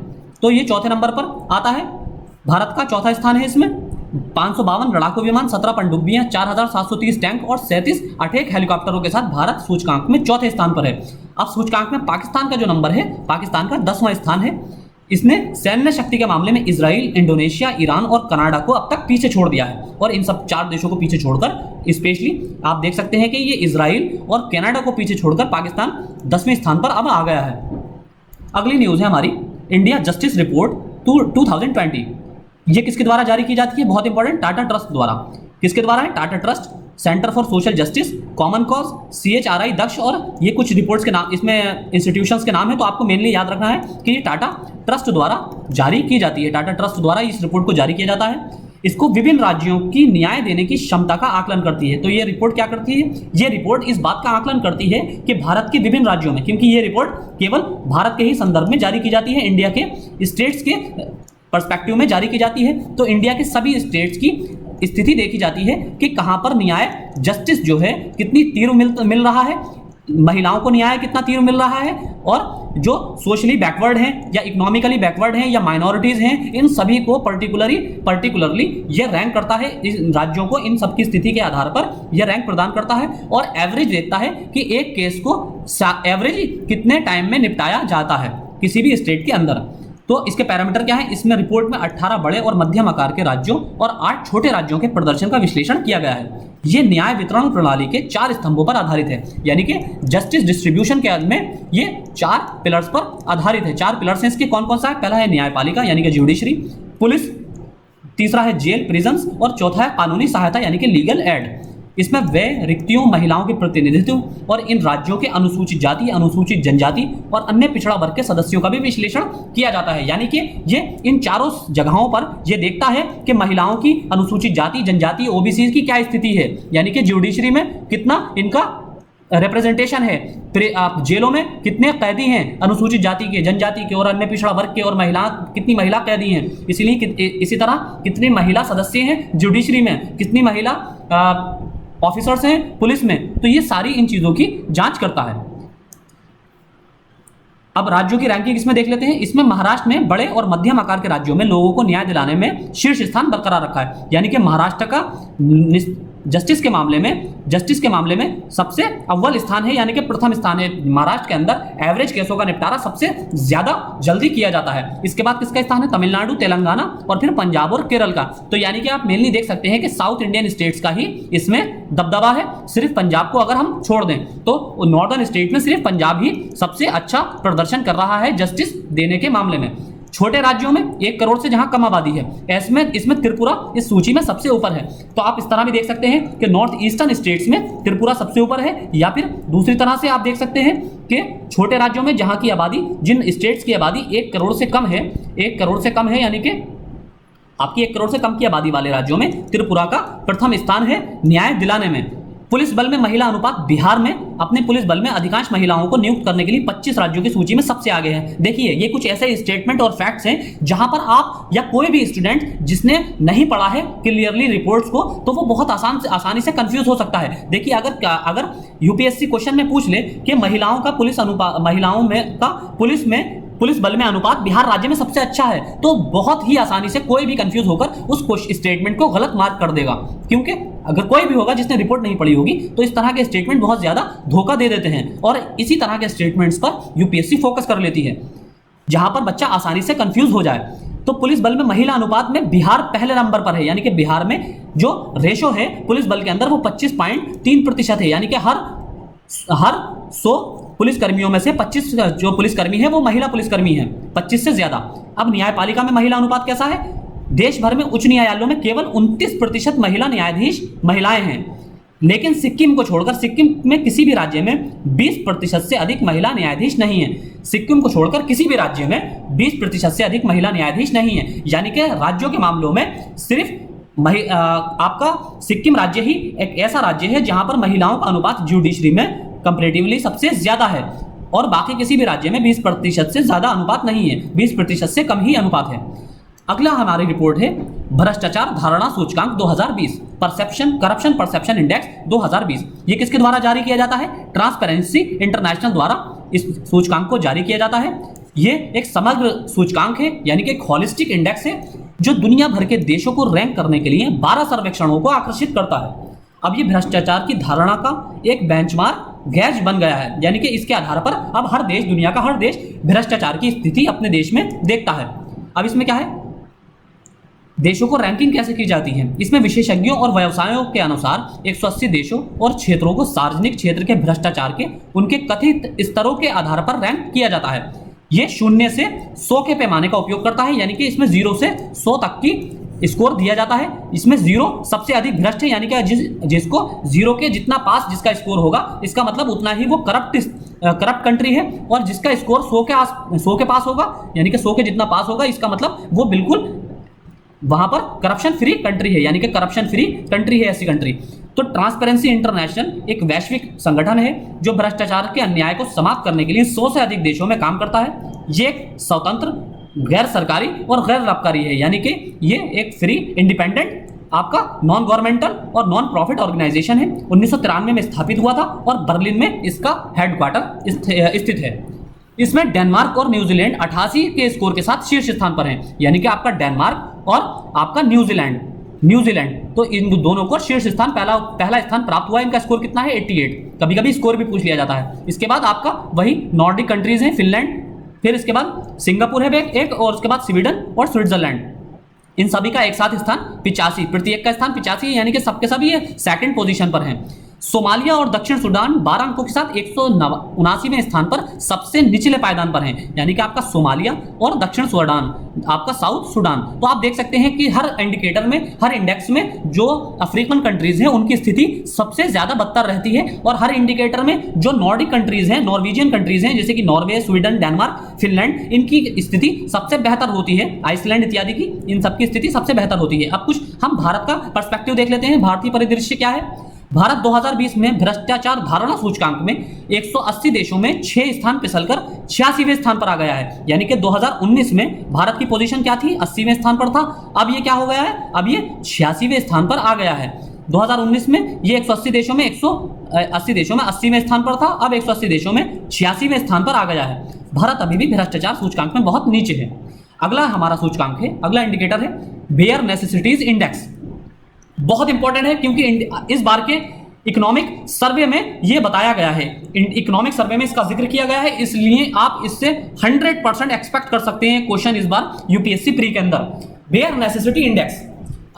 तो ये चौथे नंबर पर आता है। भारत का चौथा स्थान है इसमें। 552 लड़ाकू विमान, 17 पनडुब्बियां, 4730 टैंक और 37 अटैक हेलीकॉप्टरों के साथ भारत सूचकांक में चौथे स्थान पर है। अब सूचकांक में पाकिस्तान का जो नंबर है, पाकिस्तान का 10वां स्थान है। इसने सैन्य शक्ति के मामले में इजराइल, इंडोनेशिया, ईरान और कनाडा को अब तक पीछे छोड़ दिया है। और इन सब 4 देशों को पीछे छोड़कर स्पेशली आप देख सकते हैं कि ये इजराइल और कनाडा को पीछे छोड़कर पाकिस्तान 10वें स्थान पर अब आ गया है। अगली न्यूज़ है हमारी इंडिया जस्टिस रिपोर्ट 2020। ये किसके द्वारा जारी की जाती है? बहुत इंपॉर्टेंट, टाटा ट्रस्ट द्वारा। किसके द्वारा है? Tata trust, centre for social justice, common cause, CHRI, दक्ष और ये कुछ रिपोर्ट्स के नाम, इसमें इंस्टीट्यूशंस के नाम है। तो आपको मेनली याद रखना है कि ये टाटा ट्रस्ट द्वारा जारी की जाती है। टाटा ट्रस्ट द्वारा इस रिपोर्ट को जारी किया जाता है। इसको विभिन्न राज्यों की न्याय देने की क्षमता का आकलन करती है। तो ये रिपोर्ट क्या करती है? ये रिपोर्ट इस बात का आकलन करती है कि भारत के विभिन्न राज्यों में, क्योंकि ये रिपोर्ट केवल भारत के ही संदर्भ में जारी की जाती है, इंडिया के स्टेट्स के पर्सपेक्टिव में जारी की जाती है। तो इंडिया के सभी स्टेट्स की स्थिति देखी जाती है कि कहां पर न्याय, जस्टिस जो है कितनी तीव्र मिल रहा है, महिलाओं को न्याय कितना तीव्र मिल रहा है, और जो सोशली बैकवर्ड हैं या इकोनॉमिकली बैकवर्ड हैं या माइनॉरिटीज हैं, इन सभी को पर्टिकुलरली ये रैंक करता है। इन राज्यों को इन सबकी स्थिति के आधार पर यह रैंक प्रदान करता है और एवरेज देखता है कि एक केस को एवरेज कितने टाइम में निपटाया जाता है किसी भी स्टेट के अंदर। तो इसके पैरामीटर क्या है? इसमें रिपोर्ट में 18 बड़े और मध्यम आकार के राज्यों और 8 छोटे राज्यों के प्रदर्शन का विश्लेषण किया गया है। ये न्याय वितरण प्रणाली के 4 स्तंभों पर आधारित है, यानी कि जस्टिस डिस्ट्रीब्यूशन के में ये 4 पिलर्स पर आधारित है। 4 पिलर्स हैं इसके। कौन कौन सा है? पहला है न्यायपालिका यानी कि जुडिशरी, पुलिस, तीसरा है जेल प्रिजन्स और चौथा है कानूनी सहायता यानी कि लीगल एड। इसमें व्यय, रिक्तियों, महिलाओं के प्रतिनिधित्व और इन राज्यों के अनुसूचित जाति, अनुसूचित जनजाति और अन्य पिछड़ा वर्ग के सदस्यों का भी विश्लेषण किया जाता है। यानी कि ये इन चारों जगहों पर ये देखता है कि महिलाओं की, अनुसूचित जाति, जनजाति, ओबीसी की क्या स्थिति है, यानी कि जुडिशरी में कितना इनका रिप्रेजेंटेशन है, आप जेलों में कितने कैदी हैं अनुसूचित जाति के, जनजाति के और अन्य पिछड़ा वर्ग के, और कितनी महिला कैदी हैं, इसीलिए इसी तरह कितनी महिला सदस्य हैं जुडिशरी में, कितनी महिला ऑफिसर्स हैं पुलिस में, तो ये सारी इन चीज़ों की जांच करता है। अब राज्यों की रैंकिंग इसमें देख लेते हैं। इसमें महाराष्ट्र ने बड़े और मध्यम आकार के राज्यों में लोगों को न्याय दिलाने में शीर्ष स्थान बरकरार रखा है, यानी कि महाराष्ट्र का जस्टिस के मामले में सबसे अव्वल स्थान है, यानी कि प्रथम स्थान है। महाराष्ट्र के अंदर एवरेज केसों का निपटारा सबसे ज्यादा जल्दी किया जाता है। इसके बाद किसका स्थान है? तमिलनाडु, तेलंगाना और फिर पंजाब और केरल का। तो यानी कि आप मेनली देख सकते हैं कि साउथ इंडियन स्टेट्स का ही इसमें दबदबा है। सिर्फ पंजाब को अगर हम छोड़ दें तो नॉर्दर्न स्टेट में सिर्फ पंजाब ही सबसे अच्छा प्रदर्शन कर रहा है जस्टिस देने के मामले में। छोटे राज्यों में 1 करोड़ से जहां कम आबादी है, इसमें त्रिपुरा इस सूची में सबसे ऊपर है। तो आप इस तरह भी देख सकते हैं कि नॉर्थ ईस्टर्न स्टेट्स में त्रिपुरा सबसे ऊपर है, या फिर दूसरी तरह से आप देख सकते हैं कि छोटे राज्यों में जहां की आबादी, जिन स्टेट्स की आबादी 1 करोड़ से कम है, 1 करोड़ से कम है, यानी कि आपकी 1 करोड़ से कम की आबादी वाले राज्यों में त्रिपुरा का प्रथम स्थान है न्याय दिलाने में। पुलिस बल में महिला अनुपात बिहार में अपने पुलिस बल में अधिकांश महिलाओं को नियुक्त करने के लिए 25 राज्यों की सूची में सबसे आगे है। देखिए, ये कुछ ऐसे स्टेटमेंट और फैक्ट्स हैं जहां पर आप या कोई भी स्टूडेंट जिसने नहीं पढ़ा है क्लियरली रिपोर्ट्स को, तो वो बहुत आसानी से कंफ्यूज हो सकता है। देखिए, अगर यूपीएससी क्वेश्चन में पूछ ले कि महिलाओं का पुलिस बल में अनुपात बिहार राज्य में सबसे अच्छा है, तो बहुत ही आसानी से कोई भी कंफ्यूज होकर उस स्टेटमेंट को गलत मार्क कर देगा। क्योंकि अगर कोई भी होगा जिसने रिपोर्ट नहीं पढ़ी होगी तो इस तरह के स्टेटमेंट बहुत ज्यादा धोखा दे देते हैं, और इसी तरह के स्टेटमेंट्स पर यूपीएससी फोकस कर लेती है जहां पर बच्चा आसानी से कंफ्यूज हो जाए। तो पुलिस बल में महिला अनुपात में बिहार पहले नंबर पर है, यानी कि बिहार में जो रेशो है पुलिस बल के अंदर वो 25.3% है, यानी कि हर 100 पुलिसकर्मियों में से 25 जो पुलिसकर्मी है वो महिला पुलिसकर्मी है, 25 से ज्यादा। अब न्यायपालिका में महिला अनुपात कैसा है? देश भर में उच्च न्यायालयों में केवल 29% महिला न्यायाधीश महिलाएं हैं, लेकिन सिक्किम को छोड़कर सिक्किम में किसी भी राज्य में 20% से अधिक महिला न्यायाधीश नहीं है। सिक्किम को छोड़कर किसी भी राज्य में 20% से अधिक महिला न्यायाधीश नहीं है, यानी कि राज्यों के मामलों में सिर्फ आपका सिक्किम राज्य ही एक ऐसा राज्य है जहां पर महिलाओं का अनुपात जुडिशरी में कंपैरेटिवली सबसे ज्यादा है, और बाकी किसी भी राज्य में 20% से ज्यादा अनुपात नहीं है, 20% से कम ही अनुपात है। अगला हमारी रिपोर्ट है भ्रष्टाचार धारणा सूचकांक 2020, करप्शन परसेप्शन इंडेक्स 2020। ये किसके द्वारा जारी किया जाता है? ट्रांसपेरेंसी इंटरनेशनल द्वारा इस सूचकांक को जारी किया जाता है। ये एक समग्र सूचकांक है, यानी कि एक हॉलिस्टिक इंडेक्स है जो दुनिया भर के देशों को रैंक करने के लिए 12 सर्वेक्षणों को आकर्षित करता है। अब ये भ्रष्टाचार की धारणा का एक बेंचमार्क गैज बन गया है, यानी कि इसके आधार पर अब हर देश, दुनिया का हर देश भ्रष्टाचार की स्थिति अपने देश में देखता है। अब इसमें क्या है? देशों को रैंकिंग कैसे की जाती है? इसमें विशेषज्ञों और व्यवसायों के अनुसार 180 देशों और क्षेत्रों को सार्वजनिक क्षेत्र के भ्रष्टाचार के उनके कथित स्तरों के आधार पर रैंक किया जाता है। यह 0 से 100 के पैमाने का उपयोग करता है, यानी कि इसमें 0 से 100 तक की स्कोर दिया जाता है। इसमें 0 सबसे अधिक भ्रष्ट है, यानी कि जिसको 0 के जितना पास जिसका स्कोर होगा, इसका मतलब उतना ही वो करप्ट कंट्री है, और जिसका स्कोर 100 के पास होगा, यानी कि 100 के जितना पास होगा, इसका मतलब वो बिल्कुल वहां पर करप्शन फ्री कंट्री है, यानी कि करप्शन फ्री कंट्री है ऐसी कंट्री। तो ट्रांसपेरेंसी इंटरनेशनल एक वैश्विक संगठन है जो भ्रष्टाचार के अन्याय को समाप्त करने के लिए 100 से अधिक देशों में काम करता है। ये एक स्वतंत्र, गैर सरकारी और गैर लाभकारी है, यानी कि ये एक फ्री इंडिपेंडेंट आपका नॉन गवर्नमेंटल और नॉन प्रॉफिट ऑर्गेनाइजेशन है। 1993 में स्थापित हुआ था और बर्लिन में इसका हेडक्वार्टर स्थित है। इसमें डेनमार्क और न्यूजीलैंड 88 के स्कोर के साथ शीर्ष स्थान पर हैं, यानी कि आपका डेनमार्क और आपका न्यूजीलैंड तो इन दोनों को शीर्ष स्थान पहला स्थान प्राप्त हुआ है। इनका स्कोर कितना है? 88। कभी कभी स्कोर भी पूछ लिया जाता है। इसके बाद आपका वही नॉर्डिक कंट्रीज हैं, फिनलैंड, फिर इसके बाद सिंगापुर है एक, और उसके बाद स्वीडन और स्विट्जरलैंड। इन सभी का एक साथ स्थान 85, प्रत्येक का स्थान 85 है, यानी कि सबके सभी ये सेकंड पोजीशन पर हैं। सोमालिया और दक्षिण सूडान 12 अंकों के साथ 179वें स्थान पर सबसे निचले पायदान पर हैं, यानी कि आपका सोमालिया और दक्षिण सूडान, आपका साउथ सूडान। तो आप देख सकते हैं कि हर इंडिकेटर में, हर इंडेक्स में जो अफ्रीकन कंट्रीज हैं उनकी स्थिति सबसे ज्यादा बदतर रहती है, और हर इंडिकेटर में जो नॉर्डिक कंट्रीज हैं, नॉर्वेजियन कंट्रीज हैं, जैसे कि नॉर्वे, स्वीडन, डेनमार्क, फिनलैंड, इनकी स्थिति सबसे बेहतर होती है, आइसलैंड इत्यादि की, इन सबकी स्थिति सबसे बेहतर होती है। अब कुछ हम भारत का पर्सपेक्टिव देख लेते हैं। भारतीय परिदृश्य क्या है? भारत 2020 में भ्रष्टाचार धारणा सूचकांक में 180 देशों में 6 स्थान फिसलकर 86वें स्थान पर आ गया है, यानी कि 2019 में भारत की पोजीशन क्या थी? 80वें स्थान पर था। अब ये क्या हो गया है? अब ये 86वें स्थान पर आ गया है। 2019 में ये 180 देशों में 180 देशों में 80वें स्थान पर था, अब 180 देशों में 86वें स्थान पर आ गया है। भारत अभी भी भ्रष्टाचार सूचकांक में बहुत नीचे है। अगला हमारा सूचकांक है, अगला इंडिकेटर है बेयर नेसेसिटीज इंडेक्स। बहुत इंपॉर्टेंट है क्योंकि इस बार के इकोनॉमिक सर्वे में ये बताया गया है, इकोनॉमिक सर्वे में इसका जिक्र किया गया है, इसलिए आप इससे 100% एक्सपेक्ट कर सकते हैं क्वेश्चन इस बार यूपीएससी प्री के अंदर। बेयर नेसेसिटी इंडेक्स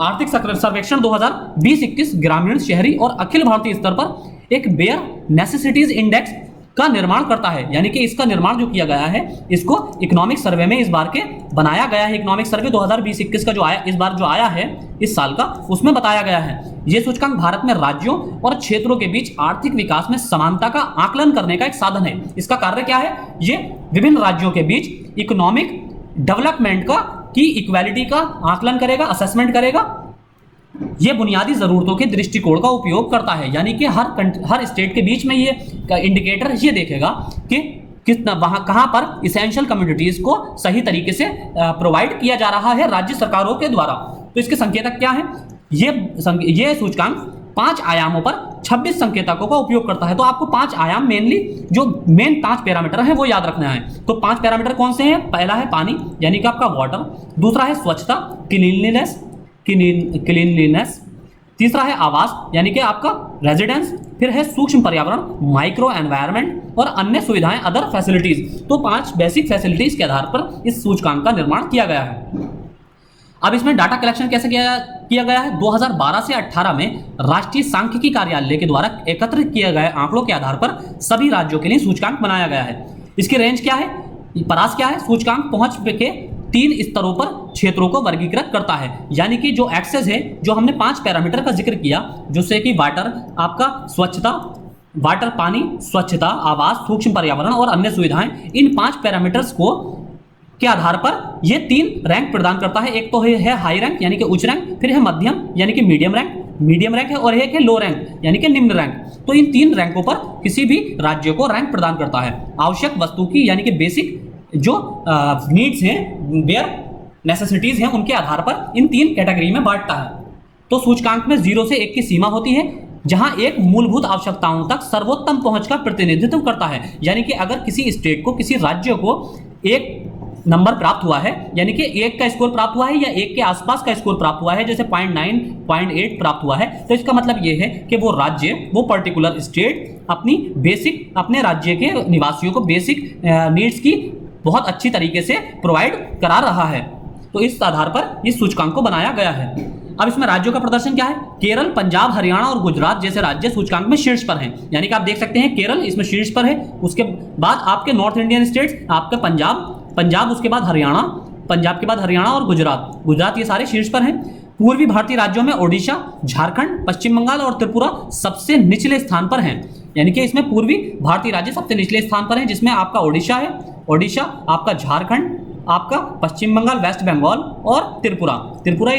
आर्थिक सर्वेक्षण 2020-21 ग्रामीण, शहरी और अखिल भारतीय स्तर पर एक बेयर नेसेसिटीज इंडेक्स का निर्माण करता है। यानी कि इसका निर्माण जो किया गया है, इसको इकोनॉमिक सर्वे में इस बार के बनाया गया है। इकोनॉमिक सर्वे 2020-21 का जो आया, इस बार जो आया है इस साल का, उसमें बताया गया है। यह सूचकांक भारत में राज्यों और क्षेत्रों के बीच आर्थिक विकास में समानता का आकलन करने का एक साधन है। इसका कार्य क्या है? ये विभिन्न राज्यों के बीच इकोनॉमिक डेवलपमेंट की इक्वालिटी का आकलन करेगा, असेसमेंट करेगा। ये बुनियादी जरूरतों के दृष्टिकोण का उपयोग करता है। यानी कि हर स्टेट के बीच में ये इंडिकेटर ये देखेगा कि कितना वहाँ कहाँ पर इसेंशियल कम्युनिटीज को सही तरीके से प्रोवाइड किया जा रहा है राज्य सरकारों के द्वारा। तो इसके संकेतक क्या है? ये सूचकांक 5 आयामों पर 26 संकेतकों का उपयोग करता है। तो आपको 5 आयाम मेनली जो मेन 5 पैरामीटर हैं वो याद रखना है। तो 5 पैरामीटर कौन से हैं? पहला है पानी यानी कि आपका वाटर, दूसरा है स्वच्छता क्लीनलीनेस, तीसरा है आवास यानी कि आपका रेजिडेंस, फिर है सूक्ष्म पर्यावरण माइक्रो एनवायरनमेंट और अन्य सुविधाएं अदर फैसिलिटीज। तो 5 बेसिक फैसिलिटीज के आधार पर इस सूचकांक का निर्माण किया गया है। अब इसमें डाटा कलेक्शन कैसे किया गया है? 2012 से 18 में राष्ट्रीय सांख्यिकी कार्यालय के द्वारा एकत्रित किए गए आंकड़ों के आधार पर सभी राज्यों के लिए सूचकांक बनाया गया है। इसकी रेंज क्या है? परास क्या है? सूचकांक पहुंच के 3 स्तरों पर क्षेत्रों को वर्गीकृत करता है। यानी कि जो एक्सेस है, जो हमने 5 पैरामीटर का जिक्र किया, जैसे कि वाटर, आपका स्वच्छता, वाटर पानी, स्वच्छता, आवास, सूक्ष्म पर्यावरण और अन्य सुविधाएं, इन 5 पैरामीटर्स को के आधार पर ये 3 रैंक प्रदान करता है। एक तो है हाई रैंक यानी कि उच्च रैंक, फिर है मध्यम यानी कि मीडियम रैंक है, और एक है लो रैंक यानी कि निम्न रैंक। तो इन 3 रैंकों पर किसी भी राज्य को रैंक प्रदान करता है। आवश्यक वस्तु की यानी कि बेसिक जो नीड्स हैं, बेयर नेसेसिटीज हैं, उनके आधार पर इन 3 कैटेगरी में बांटता है। तो सूचकांक में 0 से 1 की सीमा होती है, जहां एक मूलभूत आवश्यकताओं तक सर्वोत्तम पहुंच का प्रतिनिधित्व करता है। यानी कि अगर किसी स्टेट को, किसी राज्य को 1 नंबर प्राप्त हुआ है, यानी कि 1 का स्कोर प्राप्त हुआ है या 1 के आसपास का स्कोर प्राप्त हुआ है, जैसे 0.9, 0.8 प्राप्त हुआ है, तो इसका मतलब यह है कि वो राज्य, वो पर्टिकुलर स्टेट अपने राज्य के निवासियों को बेसिक नीड्स की बहुत अच्छी तरीके से प्रोवाइड करा रहा है। तो इस आधार पर इस सूचकांक को बनाया गया है। अब इसमें राज्यों का प्रदर्शन क्या है? केरल, पंजाब, हरियाणा और गुजरात जैसे राज्य सूचकांक में शीर्ष पर हैं। यानी कि आप देख सकते हैं केरल इसमें शीर्ष पर है, उसके बाद आपके नॉर्थ इंडियन स्टेट्स, आपका पंजाब, उसके बाद हरियाणा, पंजाब के बाद हरियाणा और गुजरात ये सारे शीर्ष पर हैं। पूर्वी भारतीय राज्यों में ओडिशा, झारखंड, पश्चिम बंगाल और त्रिपुरा सबसे निचले स्थान पर हैं। यानी कि इसमें पूर्वी भारतीय राज्य सबसे निचले स्थान पर हैं, जिसमें आपका ओडिशा, आपका झारखंड, आपका पश्चिम बंगाल, वेस्ट बंगाल और त्रिपुरा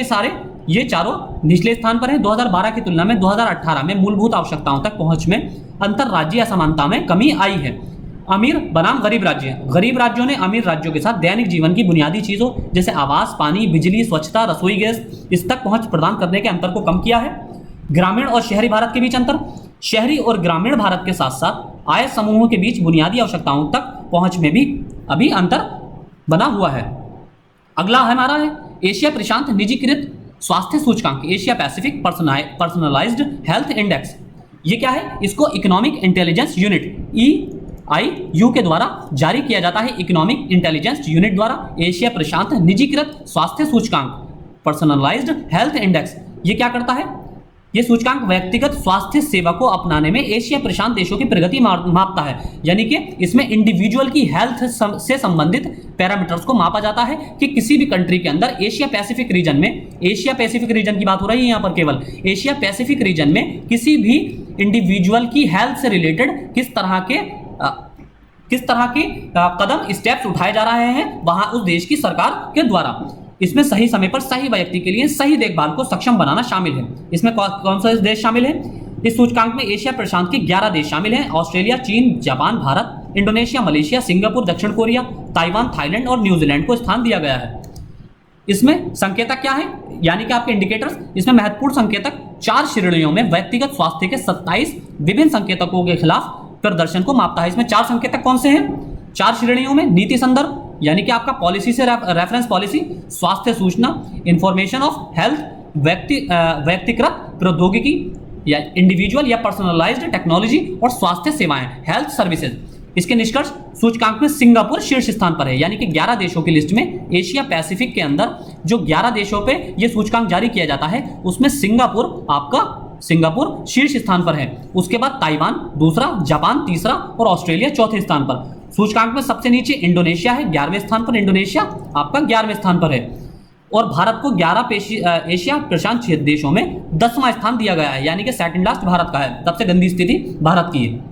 ये चारों निचले स्थान पर हैं। 2012 की तुलना में 2018 में मूलभूत आवश्यकताओं तक पहुंच में अंतरराज्यीय असमानता में कमी आई है। अमीर बनाम गरीब राज्यों ने अमीर राज्यों के साथ दैनिक जीवन की बुनियादी चीजों जैसे आवास, पानी, बिजली, स्वच्छता, रसोई गैस, इस तक पहुंच प्रदान करने के अंतर को कम किया है। ग्रामीण और शहरी भारत के बीच अंतर, शहरी और ग्रामीण भारत के साथ साथ आय समूहों के बीच बुनियादी आवश्यकताओं तक पहुंच में भी अभी अंतर बना हुआ है। अगला हमारा है एशिया प्रशांत निजीकृत स्वास्थ्य सूचकांक, Asia Pacific personalised health index. ये क्या है? इसको इकोनॉमिक इंटेलिजेंस यूनिट EIU के द्वारा जारी किया जाता है। इकोनॉमिक इंटेलिजेंस यूनिट द्वारा एशिया प्रशांत निजीकृत स्वास्थ्य सूचकांक, पर्सनलाइज्ड हेल्थ इंडेक्स, ये क्या करता है? ये सूचकांक व्यक्तिगत स्वास्थ्य सेवा को अपनाने में एशिया प्रशांत देशों की प्रगति मापता है। यानी कि इसमें इंडिविजुअल की हेल्थ से संबंधित पैरामीटर्स को मापा जाता है कि किसी भी कंट्री के अंदर एशिया पैसिफिक रीजन की बात हो रही है यहाँ पर, केवल एशिया पैसिफिक रीजन में किसी भी इंडिविजुअल की हेल्थ से रिलेटेड किस तरह के कदम, स्टेप्स उठाए जा रहे हैं वहां उस देश की सरकार के द्वारा। इसमें सही समय पर सही व्यक्ति के लिए सही देखभाल को सक्षम बनाना शामिल है। इसमें कौन सा देश शामिल है? इस सूचकांक में एशिया प्रशांत के 11 देश शामिल हैं। ऑस्ट्रेलिया, चीन, Japan, Bharat, Indonesia, Malaysia, Singapore, दक्षिण कोरिया, ताइवान, थाईलैंड और न्यूजीलैंड को स्थान दिया गया है। इसमें संकेतक क्या है, यानी कि आपके इंडिकेटर्स, इसमें महत्वपूर्ण संकेतक 4 श्रेणियों में व्यक्तिगत स्वास्थ्य के 27 विभिन्न संकेतकों के खिलाफ प्रदर्शन को मापता है। इसमें 4 संकेतक कौन से हैं? 4 श्रेणियों में नीति संदर्भ, यानी कि आपका पॉलिसी से रेफरेंस पॉलिसी, स्वास्थ्य सूचना, इंफॉर्मेशन ऑफ हेल्थ, व्यक्तिगत प्रौद्योगिकी या इंडिविजुअल या पर्सनलाइज्ड टेक्नोलॉजी, और स्वास्थ्य सेवाएं, हेल्थ सर्विसेज। इसके निष्कर्ष, सूचकांक में सिंगापुर शीर्ष स्थान पर है, यानी कि 11 देशों की लिस्ट में एशिया पैसिफिक के अंदर जो 11 देशों पे ये सूचकांक जारी किया जाता है उसमें सिंगापुर शीर्ष स्थान पर है। उसके बाद ताइवान दूसरा, जापान तीसरा और ऑस्ट्रेलिया चौथे स्थान पर। सूचकांक में सबसे नीचे इंडोनेशिया है 11वें स्थान पर, इंडोनेशिया आपका 11वें स्थान पर है। और भारत को 11 एशिया प्रशांत क्षेत्र देशों में 10वां स्थान दिया गया है, यानी कि सेकंड लास्ट भारत का है, सबसे गंदी स्थिति भारत की है।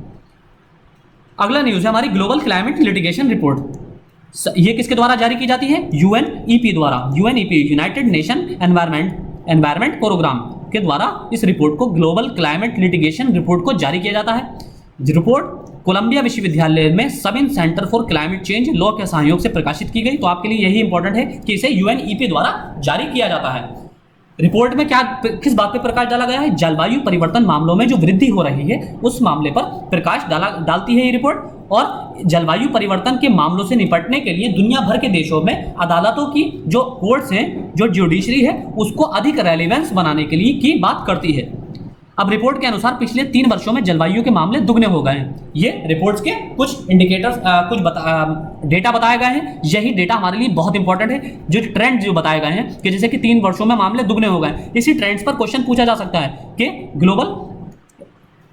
अगला न्यूज है हमारी ग्लोबल क्लाइमेट लिटिगेशन रिपोर्ट। ये किसके द्वारा जारी की जाती है? यूएनईपी द्वारा। UNEP United Nation Environment Programme के द्वारा इस रिपोर्ट को, ग्लोबल क्लाइमेट लिटिगेशन रिपोर्ट को जारी किया जाता है। रिपोर्ट कोलंबिया विश्वविद्यालय में Sabin centre for climate change law के सहयोग से प्रकाशित की गई। तो आपके लिए यही इंपॉर्टेंट है कि इसे यूएनईपी द्वारा जारी किया जाता है। रिपोर्ट में किस बात पर प्रकाश डाला गया है? जलवायु परिवर्तन मामलों में जो वृद्धि हो रही है उस मामले पर प्रकाश डालती है ये रिपोर्ट। और जलवायु परिवर्तन के मामलों से निपटने के लिए दुनिया भर के देशों में अदालतों की जो कोर्ट्स हैं, जो जुडिशरी है, उसको अधिक रेलेवेंस बनाने के लिए की बात करती है। अब रिपोर्ट के अनुसार पिछले 3 वर्षों में जलवायु के मामले दुगने हो गए हैं। ये रिपोर्ट्स के कुछ इंडिकेटर्स, डेटा बताए गए हैं। यही डेटा हमारे लिए बहुत इंपॉर्टेंट है, जो ट्रेंड जो बताए गए हैं कि जैसे कि 3 वर्षों में मामले दुगने हो गए। इसी ट्रेंड्स पर क्वेश्चन पूछा जा सकता है कि ग्लोबल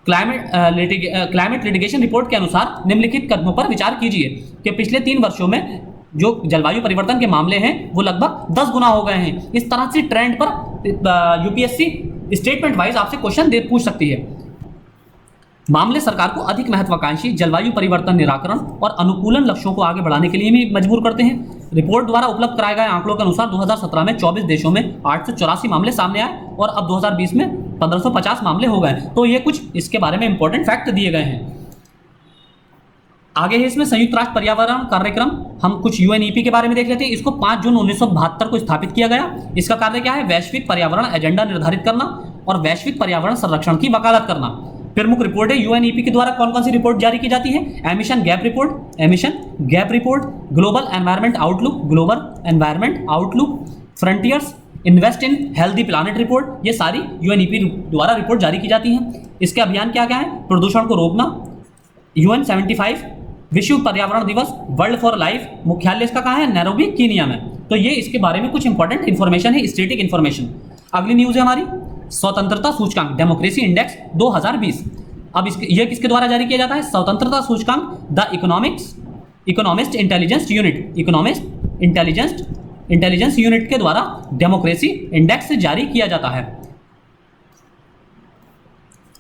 क्लाइमेट लिटिगेशन रिपोर्ट के अनुसार निम्नलिखित कदमों पर विचार कीजिए कि पिछले 3 वर्षों में जो जलवायु परिवर्तन के मामले हैं वो लगभग 10 गुना हो गए हैं। इस तरह से ट्रेंड पर यूपीएससी स्टेटमेंट वाइज आपसे क्वेश्चन पूछ सकती है। मामले सरकार को अधिक महत्वाकांक्षी जलवायु परिवर्तन निराकरण और अनुकूलन लक्ष्यों को आगे बढ़ाने के लिए भी मजबूर करते हैं। रिपोर्ट द्वारा उपलब्ध कराए गए आंकड़ों के अनुसार 2017 में 24 देशों में 884 मामले सामने आए और अब 2020 में 1550 मामले हो गए। तो ये कुछ इसके बारे में इंपॉर्टेंट फैक्ट दिए गए हैं। आगे है इसमें संयुक्त राष्ट्र पर्यावरण कार्यक्रम। हम कुछ यूएनईपी के बारे में देख लेते हैं। इसको 5 जून 1972 को स्थापित किया गया। इसका कार्य क्या है? वैश्विक पर्यावरण एजेंडा निर्धारित करना और वैश्विक पर्यावरण संरक्षण की वकालत करना। प्रमुख रिपोर्ट है यूएनईपी के द्वारा कौन कौन सी रिपोर्ट जारी की जाती है? Emission gap report, global environment outlook, frontiers, invest in healthy planet report. ये सारी यूएनईपी द्वारा रिपोर्ट जारी की जाती हैं। इसके अभियान क्या क्या है? प्रदूषण को रोकना, UN 75, विश्व पर्यावरण दिवस, वर्ल्ड फॉर लाइफ। मुख्यालय इसका कहाँ है? नैरोबी, कीनिया में। तो ये इसके बारे में कुछ इंपॉर्टेंट इंफॉर्मेशन है, स्टैटिक इंफॉर्मेशन। अगली न्यूज है हमारी स्वतंत्रता सूचकांक डेमोक्रेसी इंडेक्स 2020। अब ये किसके द्वारा जारी किया जाता है? स्वतंत्रता सूचकांक द इकोनॉमिस्ट इंटेलिजेंस यूनिट के द्वारा डेमोक्रेसी इंडेक्स जारी किया जाता है।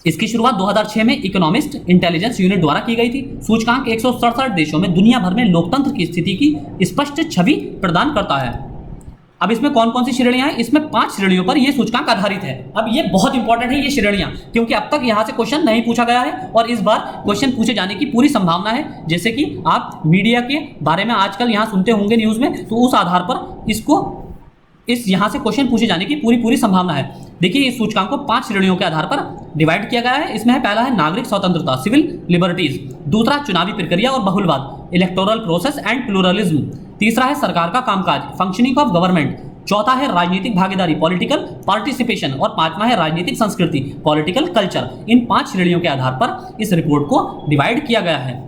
इसकी शुरुआत 2006 में इकोनॉमिस्ट इंटेलिजेंस यूनिट द्वारा की गई थी। सूचकांक 167 देशों में दुनिया भर में लोकतंत्र की स्थिति की स्पष्ट छवि प्रदान करता है। अब इसमें कौन कौन सी श्रेणियां हैं? इसमें 5 श्रेणियों पर यह सूचकांक आधारित है। अब ये बहुत इंपॉर्टेंट है ये श्रेणियां, क्योंकि अब तक यहां से क्वेश्चन नहीं पूछा गया है और इस बार क्वेश्चन पूछे जाने की पूरी संभावना है। जैसे कि आप मीडिया के बारे में आजकल यहां सुनते होंगे न्यूज में, तो उस आधार पर यहां से क्वेश्चन पूछे जाने की पूरी संभावना है। देखिए, इस सूचकांक को 5 श्रेणियों के आधार पर डिवाइड किया गया है। इसमें है पहला है नागरिक स्वतंत्रता, सिविल लिबर्टीज। दूसरा चुनावी प्रक्रिया और बहुलवाद, इलेक्टोरल प्रोसेस एंड प्लूरलिज्म। तीसरा है सरकार का कामकाज, फंक्शनिंग ऑफ गवर्नमेंट। चौथा है राजनीतिक भागीदारी, पॉलिटिकल पार्टिसिपेशन। और 5वां है राजनीतिक संस्कृति, पॉलिटिकल कल्चर। इन 5 श्रेणियों के आधार पर इस रिपोर्ट को डिवाइड किया गया है।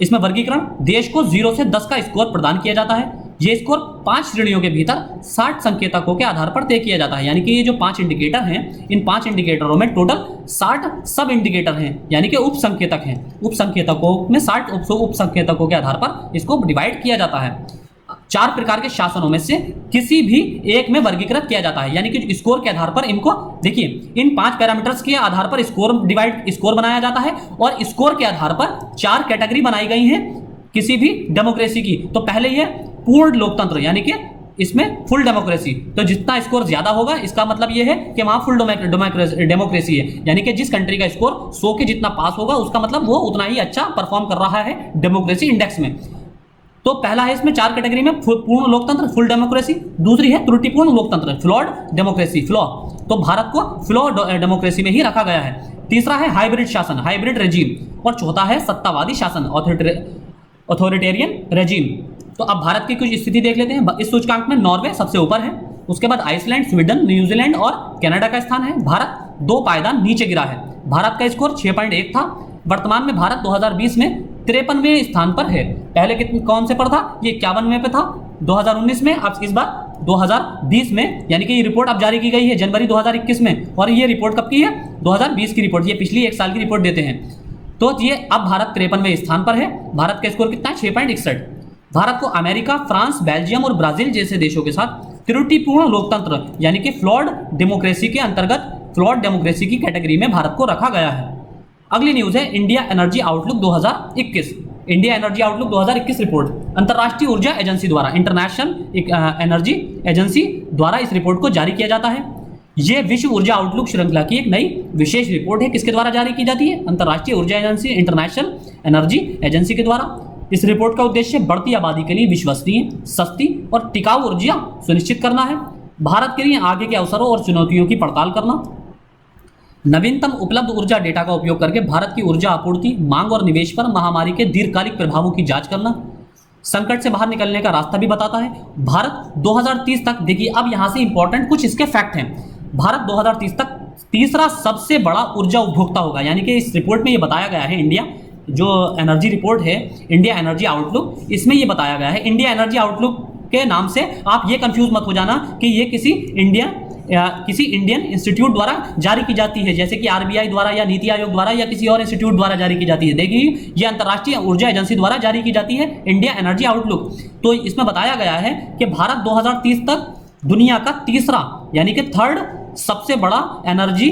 इसमें वर्गीकरण, देश को 0 से 10 का स्कोर प्रदान किया जाता है। ये स्कोर 5 श्रेणियों के भीतर 60 संकेतकों के आधार पर तय किया जाता है। यानी कि ये जो 5 इंडिकेटर हैं, इन 5 इंडिकेटरों में टोटल 60 सब इंडिकेटर हैं, यानी कि उप संकेतक हैं। उप संकेतकों में 60 उप संकेतकों के आधार पर इसको डिवाइड किया जाता है। 4 प्रकार के शासनों में से किसी भी एक में वर्गीकृत किया जाता है, यानी कि स्कोर के आधार पर इनको देखिए, इन 5 पैरामीटर्स के आधार पर स्कोर बनाया जाता है और स्कोर के आधार पर 4 कैटेगरी बनाई गई हैं किसी भी डेमोक्रेसी की। तो पहले ये पूर्ण लोकतंत्र, यानी कि इसमें फुल डेमोक्रेसी। तो जितना स्कोर ज्यादा होगा इसका मतलब ये है कि वहां फुल डेमोक्रेसी है, यानी कि जिस कंट्री का स्कोर 100 के जितना पास होगा उसका मतलब वो उतना ही अच्छा परफॉर्म कर रहा है डेमोक्रेसी इंडेक्स में। तो पहला है इसमें 4 कैटेगरी में, पूर्ण लोकतंत्र फुल डेमोक्रेसी, दूसरी है त्रुटिपूर्ण लोकतंत्र फ्लॉड डेमोक्रेसी फ्लॉ, तो भारत को फ्लॉ डेमोक्रेसी में ही रखा गया है। तीसरा है हाइब्रिड शासन हाइब्रिड रेजीम, और चौथा है सत्तावादी शासन ऑथोरिटेरियन रेजीम। तो अब भारत की कुछ स्थिति देख लेते हैं। इस सूचकांक में नॉर्वे सबसे ऊपर है, उसके बाद आइसलैंड, स्वीडन, न्यूजीलैंड और कनाडा का स्थान है। भारत 2 पायदान नीचे गिरा है। भारत का स्कोर 6.1 था। वर्तमान में भारत 2020 में 53वें स्थान पर है। पहले कौन से पर था, ये 51वें पे था 2019 में, अब इस बार 2020 में, यानी कि ये रिपोर्ट अब जारी की गई है जनवरी 2021 में, और ये रिपोर्ट कब की है, 2020 की रिपोर्ट, ये पिछली 1 साल की रिपोर्ट देते हैं। तो ये अब भारत 53वें स्थान पर है। भारत का स्कोर कितना है, 6.61। भारत को अमेरिका, फ्रांस, बेल्जियम और ब्राजील जैसे देशों के साथ त्रुटिपूर्ण लोकतंत्र यानी कि फ्लॉड डेमोक्रेसी के अंतर्गत फ्लॉड डेमोक्रेसी की कैटेगरी में भारत को रखा गया है। अगली न्यूज है India energy outlook 2021। India energy outlook 2021 report अंतर्राष्ट्रीय ऊर्जा एजेंसी द्वारा, इंटरनेशनल एनर्जी एजेंसी द्वारा इस रिपोर्ट को जारी किया जाता है। यह विश्व ऊर्जा आउटलुक श्रृंखला की एक नई विशेष रिपोर्ट है। किसके द्वारा जारी की जाती है, अंतर्राष्ट्रीय ऊर्जा एजेंसी, इंटरनेशनल एनर्जी एजेंसी के द्वारा। इस रिपोर्ट का उद्देश्य बढ़ती आबादी के लिए विश्वसनीय, सस्ती और टिकाऊ ऊर्जा सुनिश्चित करना है। भारत के लिए आगे के अवसरों और चुनौतियों की पड़ताल करना, नवीनतम उपलब्ध ऊर्जा डेटा का उपयोग करके भारत की ऊर्जा आपूर्ति, मांग और निवेश पर महामारी के दीर्घकालिक प्रभावों की जांच करना, संकट से बाहर निकलने का रास्ता भी बताता है। भारत 2030 तक, देखिए अब यहां से इंपॉर्टेंट कुछ इसके फैक्ट हैं। भारत 2030 तक तीसरा सबसे बड़ा ऊर्जा उपभोक्ता होगा, यानी कि इस रिपोर्ट में ये बताया गया है, इंडिया जो एनर्जी रिपोर्ट है, इंडिया एनर्जी आउटलुक, इसमें ये बताया गया है। इंडिया एनर्जी आउटलुक के नाम से आप ये कंफ्यूज मत हो जाना कि ये किसी इंडियन इंस्टीट्यूट द्वारा जारी की जाती है, जैसे कि आरबीआई द्वारा या नीति आयोग द्वारा या किसी और इंस्टीट्यूट द्वारा जारी की जाती है। देखिए ये अंतर्राष्ट्रीय ऊर्जा एजेंसी द्वारा जारी की जाती है, इंडिया एनर्जी आउटलुक। तो इसमें बताया गया है कि भारत 2030 तक दुनिया का तीसरा यानी कि थर्ड सबसे बड़ा एनर्जी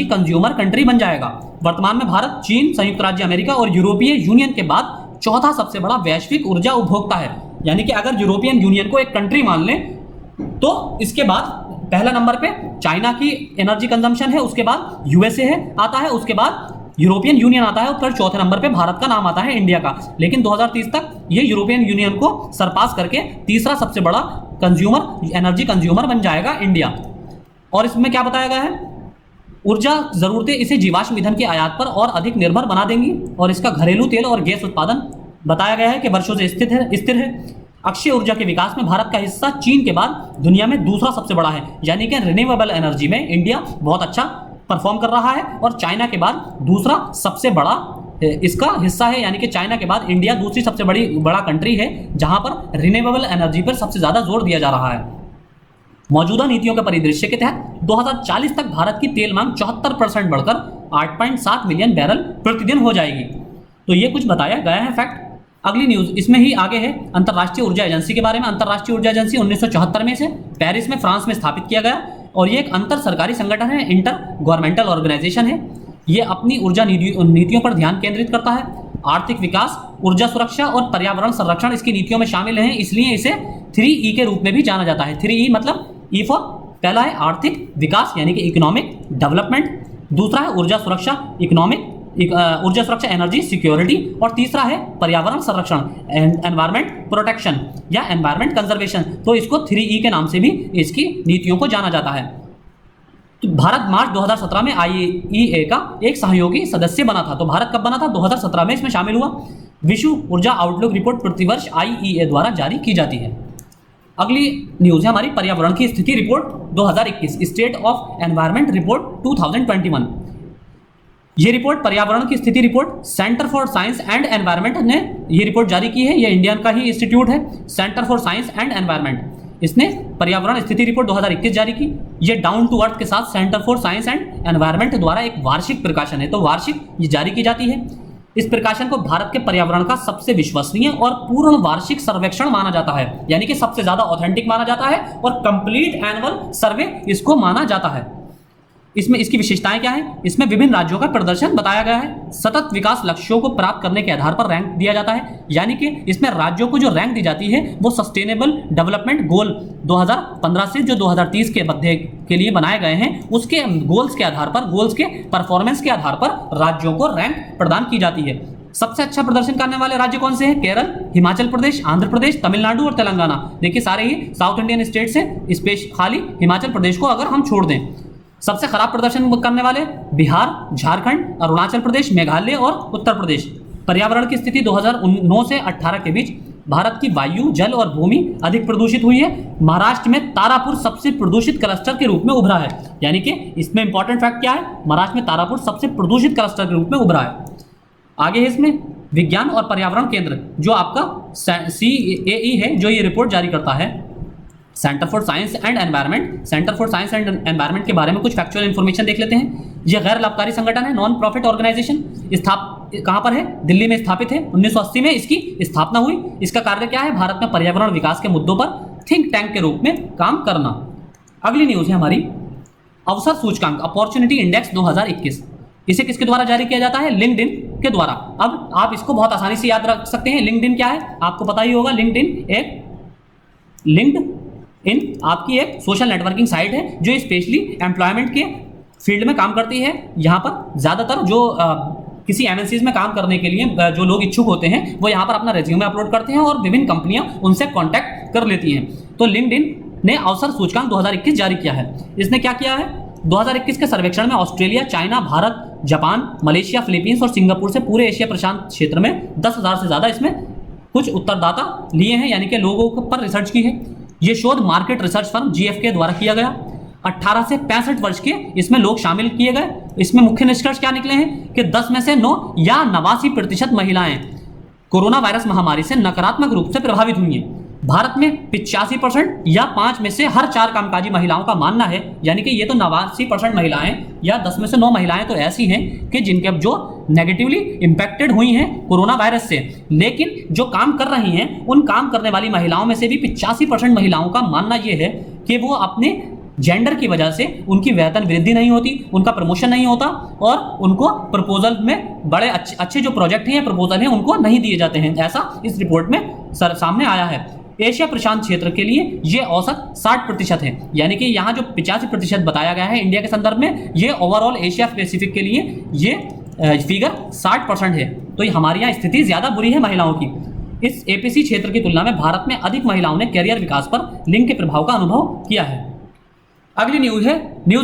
कंज्यूमर कंट्री बन जाएगा। वर्तमान में भारत चीन, संयुक्त राज्य अमेरिका और यूरोपीय यूनियन के बाद चौथा सबसे बड़ा वैश्विक ऊर्जा उपभोक्ता है। यानी कि अगर यूरोपियन यूनियन को एक कंट्री मान लें तो इसके बाद पहला नंबर पे चाइना की एनर्जी कंजम्पशन है, उसके बाद यूएसए है आता है, उसके बाद यूरोपियन यूनियन आता है और फिर चौथे नंबर पे भारत का नाम आता है, इंडिया का। लेकिन 2030 तक ये यूरोपियन यूनियन को सरपास करके तीसरा सबसे बड़ा एनर्जी कंज्यूमर बन जाएगा इंडिया। और इसमें क्या बताया गया है, ऊर्जा जरूरतें इसे जीवाश्म ईंधन के आयात पर और अधिक निर्भर बना देंगी, और इसका घरेलू तेल और गैस उत्पादन बताया गया है कि वर्षों से स्थिर है। अक्षय ऊर्जा के विकास में भारत का हिस्सा चीन के बाद दुनिया में दूसरा सबसे बड़ा है, यानी कि रिन्यूएबल एनर्जी में इंडिया बहुत अच्छा परफॉर्म कर रहा है और चाइना के बाद दूसरा सबसे बड़ा इसका हिस्सा है, यानी कि चाइना के बाद इंडिया दूसरी सबसे बड़ा कंट्री है जहां पर रिन्यूएबल एनर्जी पर सबसे ज्यादा जोर दिया जा रहा है। मौजूदा नीतियों के परिदृश्य के तहत 2040 तक भारत की तेल मांग 74% बढ़कर 8.7 मिलियन बैरल प्रतिदिन हो जाएगी। तो ये कुछ बताया गया है फैक्ट। अगली न्यूज इसमें ही आगे है अंतर्राष्ट्रीय ऊर्जा एजेंसी के बारे में। अंतर्राष्ट्रीय ऊर्जा एजेंसी 1974 में से पेरिस में फ्रांस में स्थापित किया गया और ये एक अंतर सरकारी संगठन है, इंटर गवर्नमेंटल ऑर्गेनाइजेशन है। ये अपनी ऊर्जा नीतियों पर ध्यान केंद्रित करता है। आर्थिक विकास, ऊर्जा सुरक्षा और पर्यावरण संरक्षण इसकी नीतियों में शामिल हैं, इसलिए इसे 3E के रूप में भी जाना जाता है। 3E मतलब E फॉर, पहला है आर्थिक विकास यानी कि इकोनॉमिक डेवलपमेंट, दूसरा है ऊर्जा सुरक्षा ऊर्जा सुरक्षा एनर्जी सिक्योरिटी, और तीसरा है पर्यावरण संरक्षण एनवायरमेंट प्रोटेक्शन या एनवायरमेंट कंजर्वेशन। तो इसको 3E के नाम से भी इसकी नीतियों को जाना जाता है। तो भारत मार्च 2017 में IEA का एक सहयोगी सदस्य बना था। तो भारत कब बना था, 2017 में इसमें शामिल हुआ। विश्व ऊर्जा आउटलुक रिपोर्ट प्रतिवर्ष IEA द्वारा जारी की जाती है। अगली न्यूज है हमारी पर्यावरण की स्थिति report 2021, state of environment report 2021। ये रिपोर्ट पर्यावरण की स्थिति report centre for science and environment ने ये रिपोर्ट जारी की है। ये इंडियन का ही इंस्टीट्यूट है, centre for science and environment. इसने पर्यावरण स्थिति रिपोर्ट 2021 जारी की। ये डाउन टू अर्थ के साथ centre for science and environment द्वारा एक वार्षिक प्रकाशन है, तो वार्षिक ये जारी की जाती है। इस प्रकाशन को भारत के पर्यावरण का सबसे विश्वसनीय और पूर्ण वार्षिक सर्वेक्षण माना जाता है, यानी कि सबसे ज्यादा ऑथेंटिक माना जाता है और कंप्लीट एनुअल सर्वे इसको माना जाता है। इसमें इसकी विशेषताएं क्या है, इसमें विभिन्न राज्यों का प्रदर्शन बताया गया है। सतत विकास लक्ष्यों को प्राप्त करने के आधार पर रैंक दिया जाता है, यानी कि इसमें राज्यों को जो रैंक दी जाती है वो सस्टेनेबल डेवलपमेंट गोल 2015 से जो 2030 के मध्य के लिए बनाए गए हैं उसके गोल्स के आधार पर, गोल्स के परफॉर्मेंस के आधार पर राज्यों को रैंक प्रदान की जाती है। सबसे अच्छा प्रदर्शन करने वाले राज्य कौन से हैं? केरल, हिमाचल प्रदेश, आंध्र प्रदेश, तमिलनाडु और तेलंगाना। देखिए सारे ही साउथ इंडियन स्टेट्स हैं, खाली हिमाचल प्रदेश को अगर हम छोड़ दें। सबसे खराब प्रदर्शन करने वाले बिहार, झारखंड, अरुणाचल प्रदेश, मेघालय और उत्तर प्रदेश। पर्यावरण की स्थिति 2009 से 18 के बीच भारत की वायु, जल और भूमि अधिक प्रदूषित हुई है। महाराष्ट्र में तारापुर सबसे प्रदूषित क्लस्टर के रूप में उभरा है। यानी कि इसमें इंपॉर्टेंट फैक्ट क्या है? महाराष्ट्र में तारापुर सबसे प्रदूषित क्लस्टर के रूप में उभरा है। आगे है इसमें विज्ञान और पर्यावरण केंद्र, जो आपका CAE है, जो ये रिपोर्ट जारी करता है, centre for science and environment. Centre for science and environment के बारे में कुछ फैक्चुअल इन्फॉर्मेशन देख लेते हैं। यह गैर लाभकारी संगठन है, नॉन प्रॉफिट ऑर्गेनाइजेशन। कहाँ पर है? दिल्ली में स्थापित है। 1980 में इसकी स्थापना हुई। इसका कार्य क्या है? भारत में पर्यावरण विकास के मुद्दों पर थिंक टैंक के रूप में काम करना। अगली न्यूज है हमारी अवसर सूचकांक, अपॉर्चुनिटी इंडेक्स 2021। इसे किसके द्वारा जारी किया जाता है? लिंक्डइन के द्वारा। अब आप इसको बहुत आसानी से याद रख सकते हैं। लिंक्डइन क्या है? आपको पता ही होगा। लिंक्डइन आपकी एक सोशल नेटवर्किंग साइट है जो स्पेशली एम्प्लॉयमेंट के फील्ड में काम करती है। यहाँ पर ज़्यादातर जो किसी MNCs में काम करने के लिए जो लोग इच्छुक होते हैं वो यहाँ पर अपना रेज्यूमे अपलोड करते हैं और विभिन्न कंपनियां उनसे कांटेक्ट कर लेती हैं। तो लिंक्डइन ने अवसर सूचकांक 2021 जारी किया है। इसने क्या किया है? 2021 के सर्वेक्षण में Australia, China, Bharat, Japan, Malaysia, Philippines और सिंगापुर से पूरे एशिया प्रशांत क्षेत्र में 10,000 से ज़्यादा इसमें कुछ उत्तरदाता लिए हैं, यानी कि लोगों पर रिसर्च की है। ये शोध मार्केट रिसर्च फर्म GfK द्वारा किया गया। 18 से 65 वर्ष के इसमें लोग शामिल किए गए। इसमें मुख्य निष्कर्ष क्या निकले हैं कि 10 में से 9 या 89% महिलाएं कोरोना वायरस महामारी से नकारात्मक रूप से प्रभावित हुई हैं। भारत में 85% या 5 में से हर 4 कामकाजी महिलाओं का मानना है, यानी कि ये तो 89% महिलाएं या 10 में से 9 महिलाएं तो ऐसी हैं कि जिनके जो नेगेटिवली इंपैक्टेड हुई हैं कोरोना वायरस से, लेकिन जो काम कर रही हैं उन काम करने वाली महिलाओं में से भी 85% महिलाओं का मानना ये है कि वो अपने जेंडर की वजह से उनकी वेतन वृद्धि नहीं होती, उनका प्रमोशन नहीं होता और उनको प्रपोजल में बड़े अच्छे जो प्रोजेक्ट हैं या प्रपोजल हैं उनको नहीं दिए जाते हैं। ऐसा इस रिपोर्ट में सामने आया है। एशिया प्रशांत क्षेत्र के लिए ये औसत 60% है, यानी कि यहाँ जो 85% बताया गया है इंडिया के संदर्भ में, ये ओवरऑल एशिया पैसिफिक के लिए ये फिगर 60% है। तो हमारे यहाँ स्थिति ज़्यादा बुरी है महिलाओं की। इस APC क्षेत्र की तुलना में भारत में अधिक महिलाओं ने कैरियर विकास पर लिंग के प्रभाव का अनुभव किया है। अगली न्यूज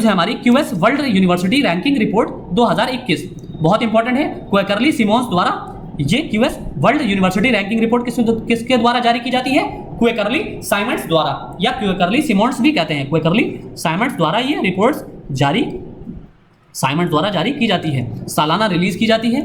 है हमारी QS world university ranking report 2021। बहुत इंपॉर्टेंट है। क्वेकरली सिमोंस द्वारा ये QS world university ranking report किसके द्वारा जारी की जाती है? क्वेकरली साइमंड्स द्वारा, या क्वेकरली सिमोंस भी कहते हैं। क्वेकरली साइमंड्स द्वारा ये रिपोर्ट्स साइमंड्स द्वारा जारी की जाती है, सालाना रिलीज की जाती है।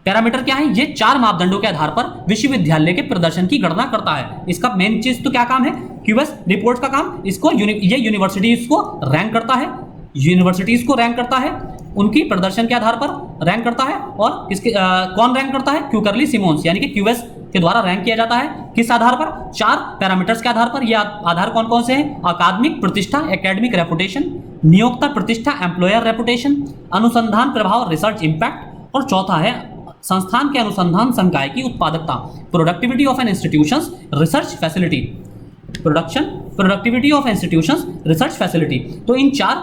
पैरामीटर क्या है? ये 4 मापदंडों के आधार पर विश्वविद्यालय के प्रदर्शन की गणना करता है। इसका मेन चीज तो क्या काम है? QS रिपोर्ट्स का काम, इसको ये यूनिवर्सिटीज को रैंक करता है, यूनिवर्सिटीज को रैंक करता है, उनकी प्रदर्शन के आधार पर रैंक करता है। और कौन रैंक करता है? क्वेकरली सिमोंस, यानी कि QS के द्वारा रैंक किया जाता है। किस आधार पर? 4 पैरामीटर्स के आधार पर। ये आधार कौन कौन से हैं? अकादमिक प्रतिष्ठा, एकेडमिक रेपुटेशन, नियोक्ता प्रतिष्ठा, एम्प्लॉयर रेपुटेशन, अनुसंधान प्रभाव, रिसर्च इंपैक्ट, और चौथा है संस्थान के अनुसंधान संकाय की उत्पादकता, productivity of an institutions research facility, productivity of institutions research facility. तो इन 4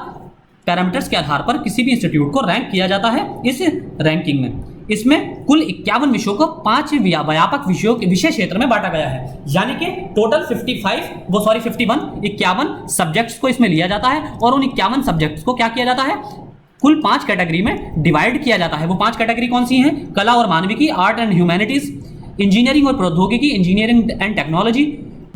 पैरामीटर्स के आधार पर किसी भी इंस्टीट्यूट को रैंक किया जाता है इस रैंकिंग में। इसमें कुल 51 विषयों को 5 व्यापक विषयों के विषय क्षेत्र में बांटा गया है, यानी कि टोटल 51 सब्जेक्ट्स को इसमें लिया जाता है और उन 51 सब्जेक्ट्स को क्या किया जाता है? कुल 5 कैटेगरी में डिवाइड किया जाता है। वो 5 कैटेगरी कौन सी हैं? कला और मानविकी, आर्ट एंड ह्यूमैनिटीज, इंजीनियरिंग और प्रौद्योगिकी, इंजीनियरिंग एंड टेक्नोलॉजी,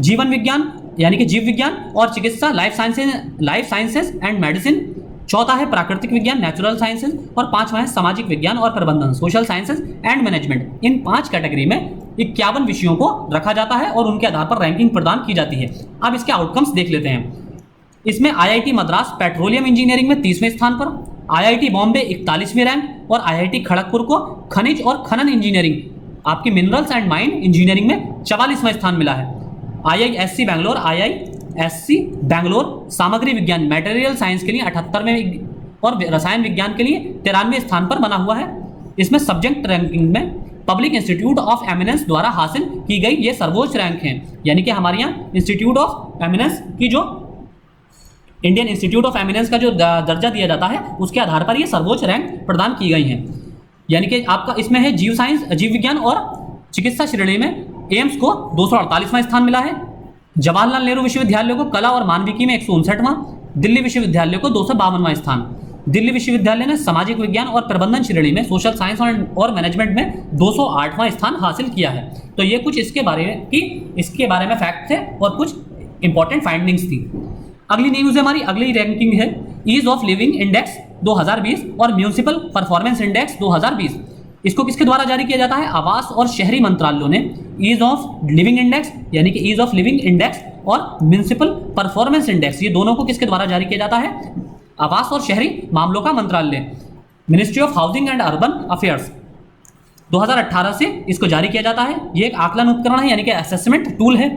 जीवन विज्ञान यानी कि जीव विज्ञान और चिकित्सा, लाइफ साइंसेज एंड मेडिसिन, चौथा है प्राकृतिक विज्ञान, नेचुरल साइंसेज, और 5वां है सामाजिक विज्ञान और प्रबंधन, social sciences and management. In 5 category में 51 विषयों को रखा जाता है और उनके आधार पर रैंकिंग प्रदान की जाती है। अब इसके आउटकम्स देख लेते हैं। इसमें IIT मद्रास पेट्रोलियम इंजीनियरिंग में 30वें स्थान पर, IIT बॉम्बे 41वें रैंक और IIT खड़गपुर को खनिज और खनन इंजीनियरिंग आपकी मिनरल्स एंड माइन इंजीनियरिंग में 44वां स्थान मिला है। IISc बैंगलोर सामग्री विज्ञान मटेरियल साइंस के लिए 78वें और रसायन विज्ञान के लिए 93वें स्थान पर बना हुआ है। इसमें सब्जेक्ट रैंकिंग में पब्लिक इंस्टीट्यूट ऑफ एमिनेंस द्वारा हासिल की गई ये सर्वोच्च रैंक है, यानी कि हमारे यहाँ इंस्टीट्यूट ऑफ एमिनेंस की जो इंडियन इंस्टीट्यूट ऑफ एमिनेंस का जो दर्जा दिया जाता है उसके आधार पर ये सर्वोच्च रैंक प्रदान की गई हैं। यानी कि आपका इसमें है जीव साइंस, जीव विज्ञान और चिकित्सा श्रेणी में एम्स को 248वां स्थान मिला है। जवाहरलाल नेहरू विश्वविद्यालय को कला और मानविकी में 159वां, दिल्ली विश्वविद्यालय को 252वां स्थान। दिल्ली विश्वविद्यालय ने सामाजिक विज्ञान और प्रबंधन श्रेणी में सोशल साइंस और मैनेजमेंट में 208वां स्थान हासिल किया है। तो ये कुछ इसके बारे में फैक्ट थे और कुछ इंपॉर्टेंट फाइंडिंग्स थी। अगली न्यूज़ है हमारी, अगली रैंकिंग है ईज ऑफ लिविंग इंडेक्स 2020 और म्यूनिसिपल परफॉर्मेंस इंडेक्स 2020। इसको किसके द्वारा जारी किया जाता है? आवास और शहरी मंत्रालयों ने ईज ऑफ लिविंग इंडेक्स यानी कि ईज ऑफ लिविंग इंडेक्स और म्यूनिसिपल परफॉर्मेंस इंडेक्स, ये दोनों को किसके द्वारा जारी किया जाता है? आवास और शहरी मामलों का मंत्रालय, ministry of housing and urban affairs, 2018 से इसको जारी किया जाता है। ये एक आकलन उपकरण है यानी कि असेसमेंट टूल है।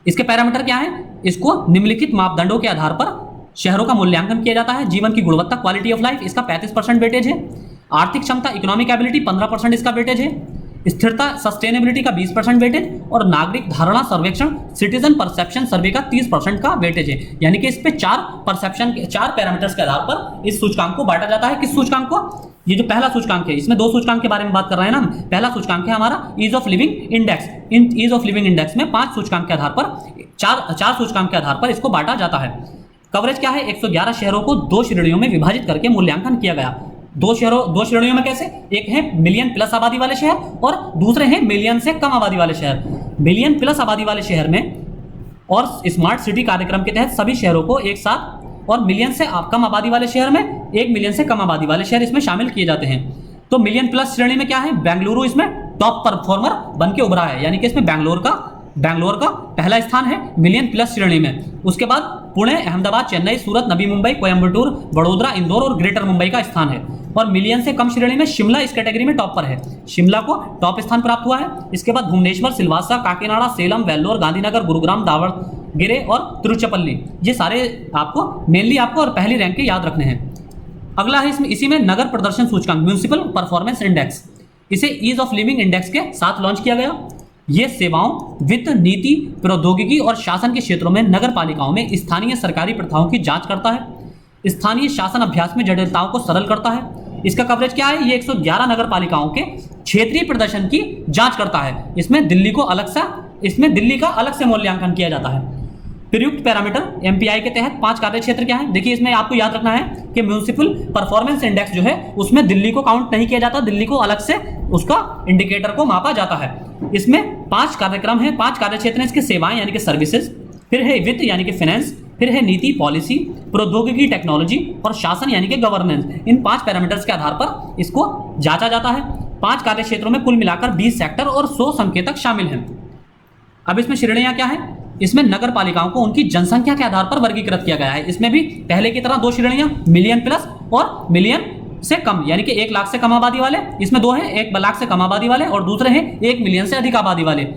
इसके पैरामीटर क्या है? इसको निम्नलिखित मापदंडों के आधार पर शहरों का मूल्यांकन किया जाता है। जीवन की गुणवत्ता, क्वालिटी ऑफ लाइफ, इसका 35% वेटेज है। आर्थिक क्षमता, इकोनॉमिक एबिलिटी, 15% इसका वेटेज है। स्थिरता, सस्टेनेबिलिटी का 20% वेटेज और नागरिक धारणा सर्वेक्षण, सिटीजन परसेप्शन सर्वे का 30% का वेटेज है। यानी कि इस पे 4 पैरामीटर्स के आधार पर इस सूचकांक को बांटा जाता है। किस सूचकांक को? ये जो पहला सूचकांक है, इसमें 2 सूचकांक के बारे में बात कर रहे हैं ना हम। पहला सूचकांक है हमारा ईज ऑफ लिविंग इंडेक्स। इन ईज ऑफ लिविंग इंडेक्स में 5 सूचकांक के आधार पर, 4 सूचकांक के आधार पर इसको बांटा जाता है। कवरेज क्या है? 111 शहरों को 2 श्रेणियों में विभाजित करके मूल्यांकन किया गया। 2 श्रेणियों में कैसे? एक है मिलियन प्लस आबादी वाले शहर और दूसरे हैं मिलियन से कम आबादी वाले शहर। मिलियन प्लस आबादी वाले शहर में और स्मार्ट सिटी कार्यक्रम के तहत सभी शहरों को एक साथ, और मिलियन से कम आबादी वाले शहर में 1 मिलियन से कम आबादी वाले शहर इसमें शामिल किए जाते हैं। तो मिलियन प्लस श्रेणी में क्या है? बेंगलुरु इसमें टॉप परफॉर्मर बन के उभरा है, यानी कि इसमें बेंगलोर का पहला स्थान है मिलियन प्लस श्रेणी में। उसके बाद पुणे, अहमदाबाद, चेन्नई, सूरत, नवी मुंबई, कोयम्बटूर, वडोदरा, इंदौर और ग्रेटर मुंबई का स्थान है। और मिलियन से कम श्रेणी में शिमला इस कैटेगरी में टॉप पर है। शिमला को टॉप स्थान प्राप्त हुआ है। इसके बाद भुवनेश्वर, सिलवासा, काकीनाडा, सेलम, वेल्लोर, गांधीनगर, गुरुग्राम, दावणगेरे और तिरुचिरापल्ली, ये सारे आपको और पहली रैंक के याद रखने हैं। अगला है इसी में नगर प्रदर्शन सूचकांक, म्यूनिसिपल परफॉर्मेंस इंडेक्स। इसे ईज ऑफ लिविंग इंडेक्स के साथ लॉन्च किया गया। ये सेवाओं, वित्त, नीति, प्रौद्योगिकी और शासन के क्षेत्रों में नगर पालिकाओं में स्थानीय सरकारी प्रथाओं की जांच करता है। स्थानीय शासन अभ्यास में जटिलताओं को सरल करता है। इसका कवरेज क्या है? ये 111 नगर पालिकाओं के क्षेत्रीय प्रदर्शन की जांच करता है। इसमें दिल्ली का अलग से मूल्यांकन किया जाता है। प्रयुक्त पैरामीटर एमपीआई के तहत 5 कार्य क्षेत्र क्या है? देखिए, इसमें आपको याद रखना है कि म्यूनिसिपल परफॉर्मेंस इंडेक्स जो है उसमें दिल्ली को काउंट नहीं किया जाता, दिल्ली को अलग से उसका इंडिकेटर को मापा जाता है। इसमें 5 कार्यक्रम है, 5 कार्य क्षेत्र हैं। इसके सेवाएं यानी कि सर्विसेज, फिर है वित्त यानी कि फाइनेंस, फिर है नीति पॉलिसी, प्रौद्योगिकी टेक्नोलॉजी और शासन यानी कि गवर्नेंस। इन 5 पैरामीटर्स के आधार पर इसको जांचा जाता है। 5 कार्य क्षेत्रों में कुल मिलाकर 20 सेक्टर और 100 संकेतक शामिल हैं। अब इसमें श्रेणियां क्या है? इसमें नगर पालिकाओं को उनकी जनसंख्या के आधार पर वर्गीकृत किया गया है। इसमें भी पहले की तरह 2 श्रेणियां, मिलियन प्लस और मिलियन से कम, यानी कि 1 लाख से कम आबादी वाले। इसमें 2 हैं, 1 लाख से कम आबादी वाले और दूसरे हैं 1 मिलियन से अधिक आबादी वाले।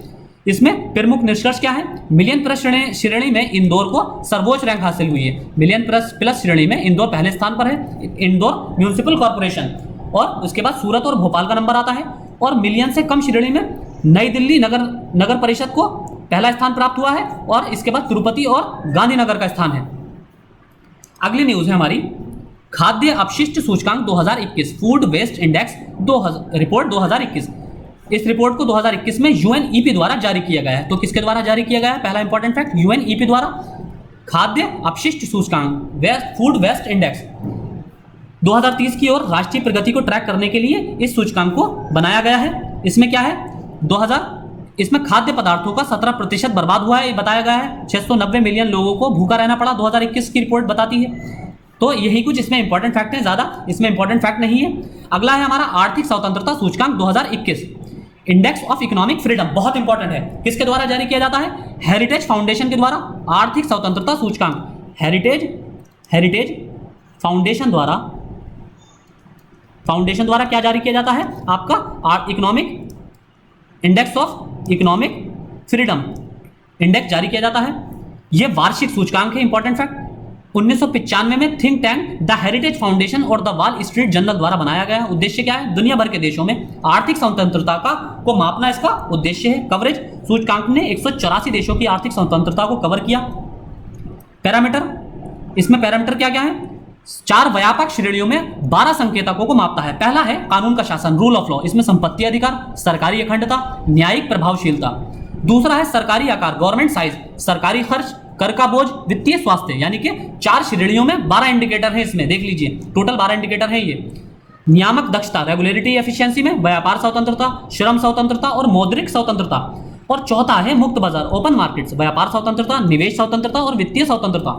इसमें प्रमुख निष्कर्ष क्या है? मिलियन प्लस श्रेणी में इंदौर को सर्वोच्च रैंक हासिल हुई है। मिलियन प्लस श्रेणी में इंदौर पहले स्थान पर है, इंदौर म्यूनिसिपल कॉर्पोरेशन, और उसके बाद सूरत और भोपाल का नंबर आता है। और मिलियन से कम श्रेणी में नई दिल्ली नगर परिषद को पहला स्थान प्राप्त हुआ है और इसके बाद तिरुपति और गांधीनगर का स्थान है। अगली न्यूज है हमारी खाद्य अपशिष्ट सूचकांक 2021, फूड वेस्ट इंडेक्स रिपोर्ट 2021। इस रिपोर्ट को 2021 में यूएनईपी द्वारा जारी किया गया है। तो किसके द्वारा जारी किया गया है? पहला इंपॉर्टेंट फैक्ट, यूएनईपी द्वारा खाद्य अपशिष्ट सूचकांक फूड वेस्ट इंडेक्स 2030 की ओर राष्ट्रीय प्रगति को ट्रैक करने के लिए इस सूचकांक को बनाया गया है। इसमें क्या है? इसमें खाद्य पदार्थों का 17% बर्बाद हुआ है, ये बताया गया है। 690 मिलियन लोगों को भूखा रहना पड़ा, 2021 की रिपोर्ट बताती है। तो यही कुछ इसमें इंपॉर्टेंट फैक्ट है, ज्यादा इसमें इंपॉर्टेंट फैक्ट नहीं है। अगला है हमारा आर्थिक स्वतंत्रता सूचकांक 2021, इंडेक्स ऑफ इकोनॉमिक फ्रीडम, बहुत इंपॉर्टेंट है। किसके द्वारा जारी किया जाता है? हेरिटेज फाउंडेशन के द्वारा। आर्थिक स्वतंत्रता सूचकांक हेरिटेज फाउंडेशन द्वारा क्या जारी किया जाता है? आपका economic index of economic freedom index जारी किया जाता है। यह वार्षिक सूचकांक है। इंपॉर्टेंट फैक्ट, 1995 में think tank the heritage foundation और द वॉल स्ट्रीट जर्नल द्वारा बनाया गया। उद्देश्य क्या है? दुनिया भर के देशों में आर्थिक स्वतंत्रता को मापना इसका उद्देश्य है। कवरेज, सूचकांक ने 184 देशों की आर्थिक स्वतंत्रता को कवर किया। पैरामीटर, इसमें पैरामीटर क्या क्या है? 4 व्यापक श्रेणियों में 12 संकेतकों को मापता है। पहला है कानून का शासन, रूल ऑफ लॉ, इसमें संपत्ति अधिकार, सरकारी अखंडता, न्यायिक प्रभावशीलता। दूसरा है सरकारी आकार, गवर्नमेंट साइज, सरकारी खर्च, कर का बोझ, वित्तीय स्वास्थ्य, यानी कि 4 श्रेणियों में 12 इंडिकेटर है, इसमें देख लीजिए टोटल 12 इंडिकेटर है ये। नियामक दक्षता, रेगुलेटरी एफिशिएंसी में व्यापार स्वतंत्रता, श्रम स्वतंत्रता और मौद्रिक स्वतंत्रता। और चौथा है मुक्त बाजार, ओपन मार्केट्स, व्यापार स्वतंत्रता, निवेश स्वतंत्रता और वित्तीय स्वतंत्रता।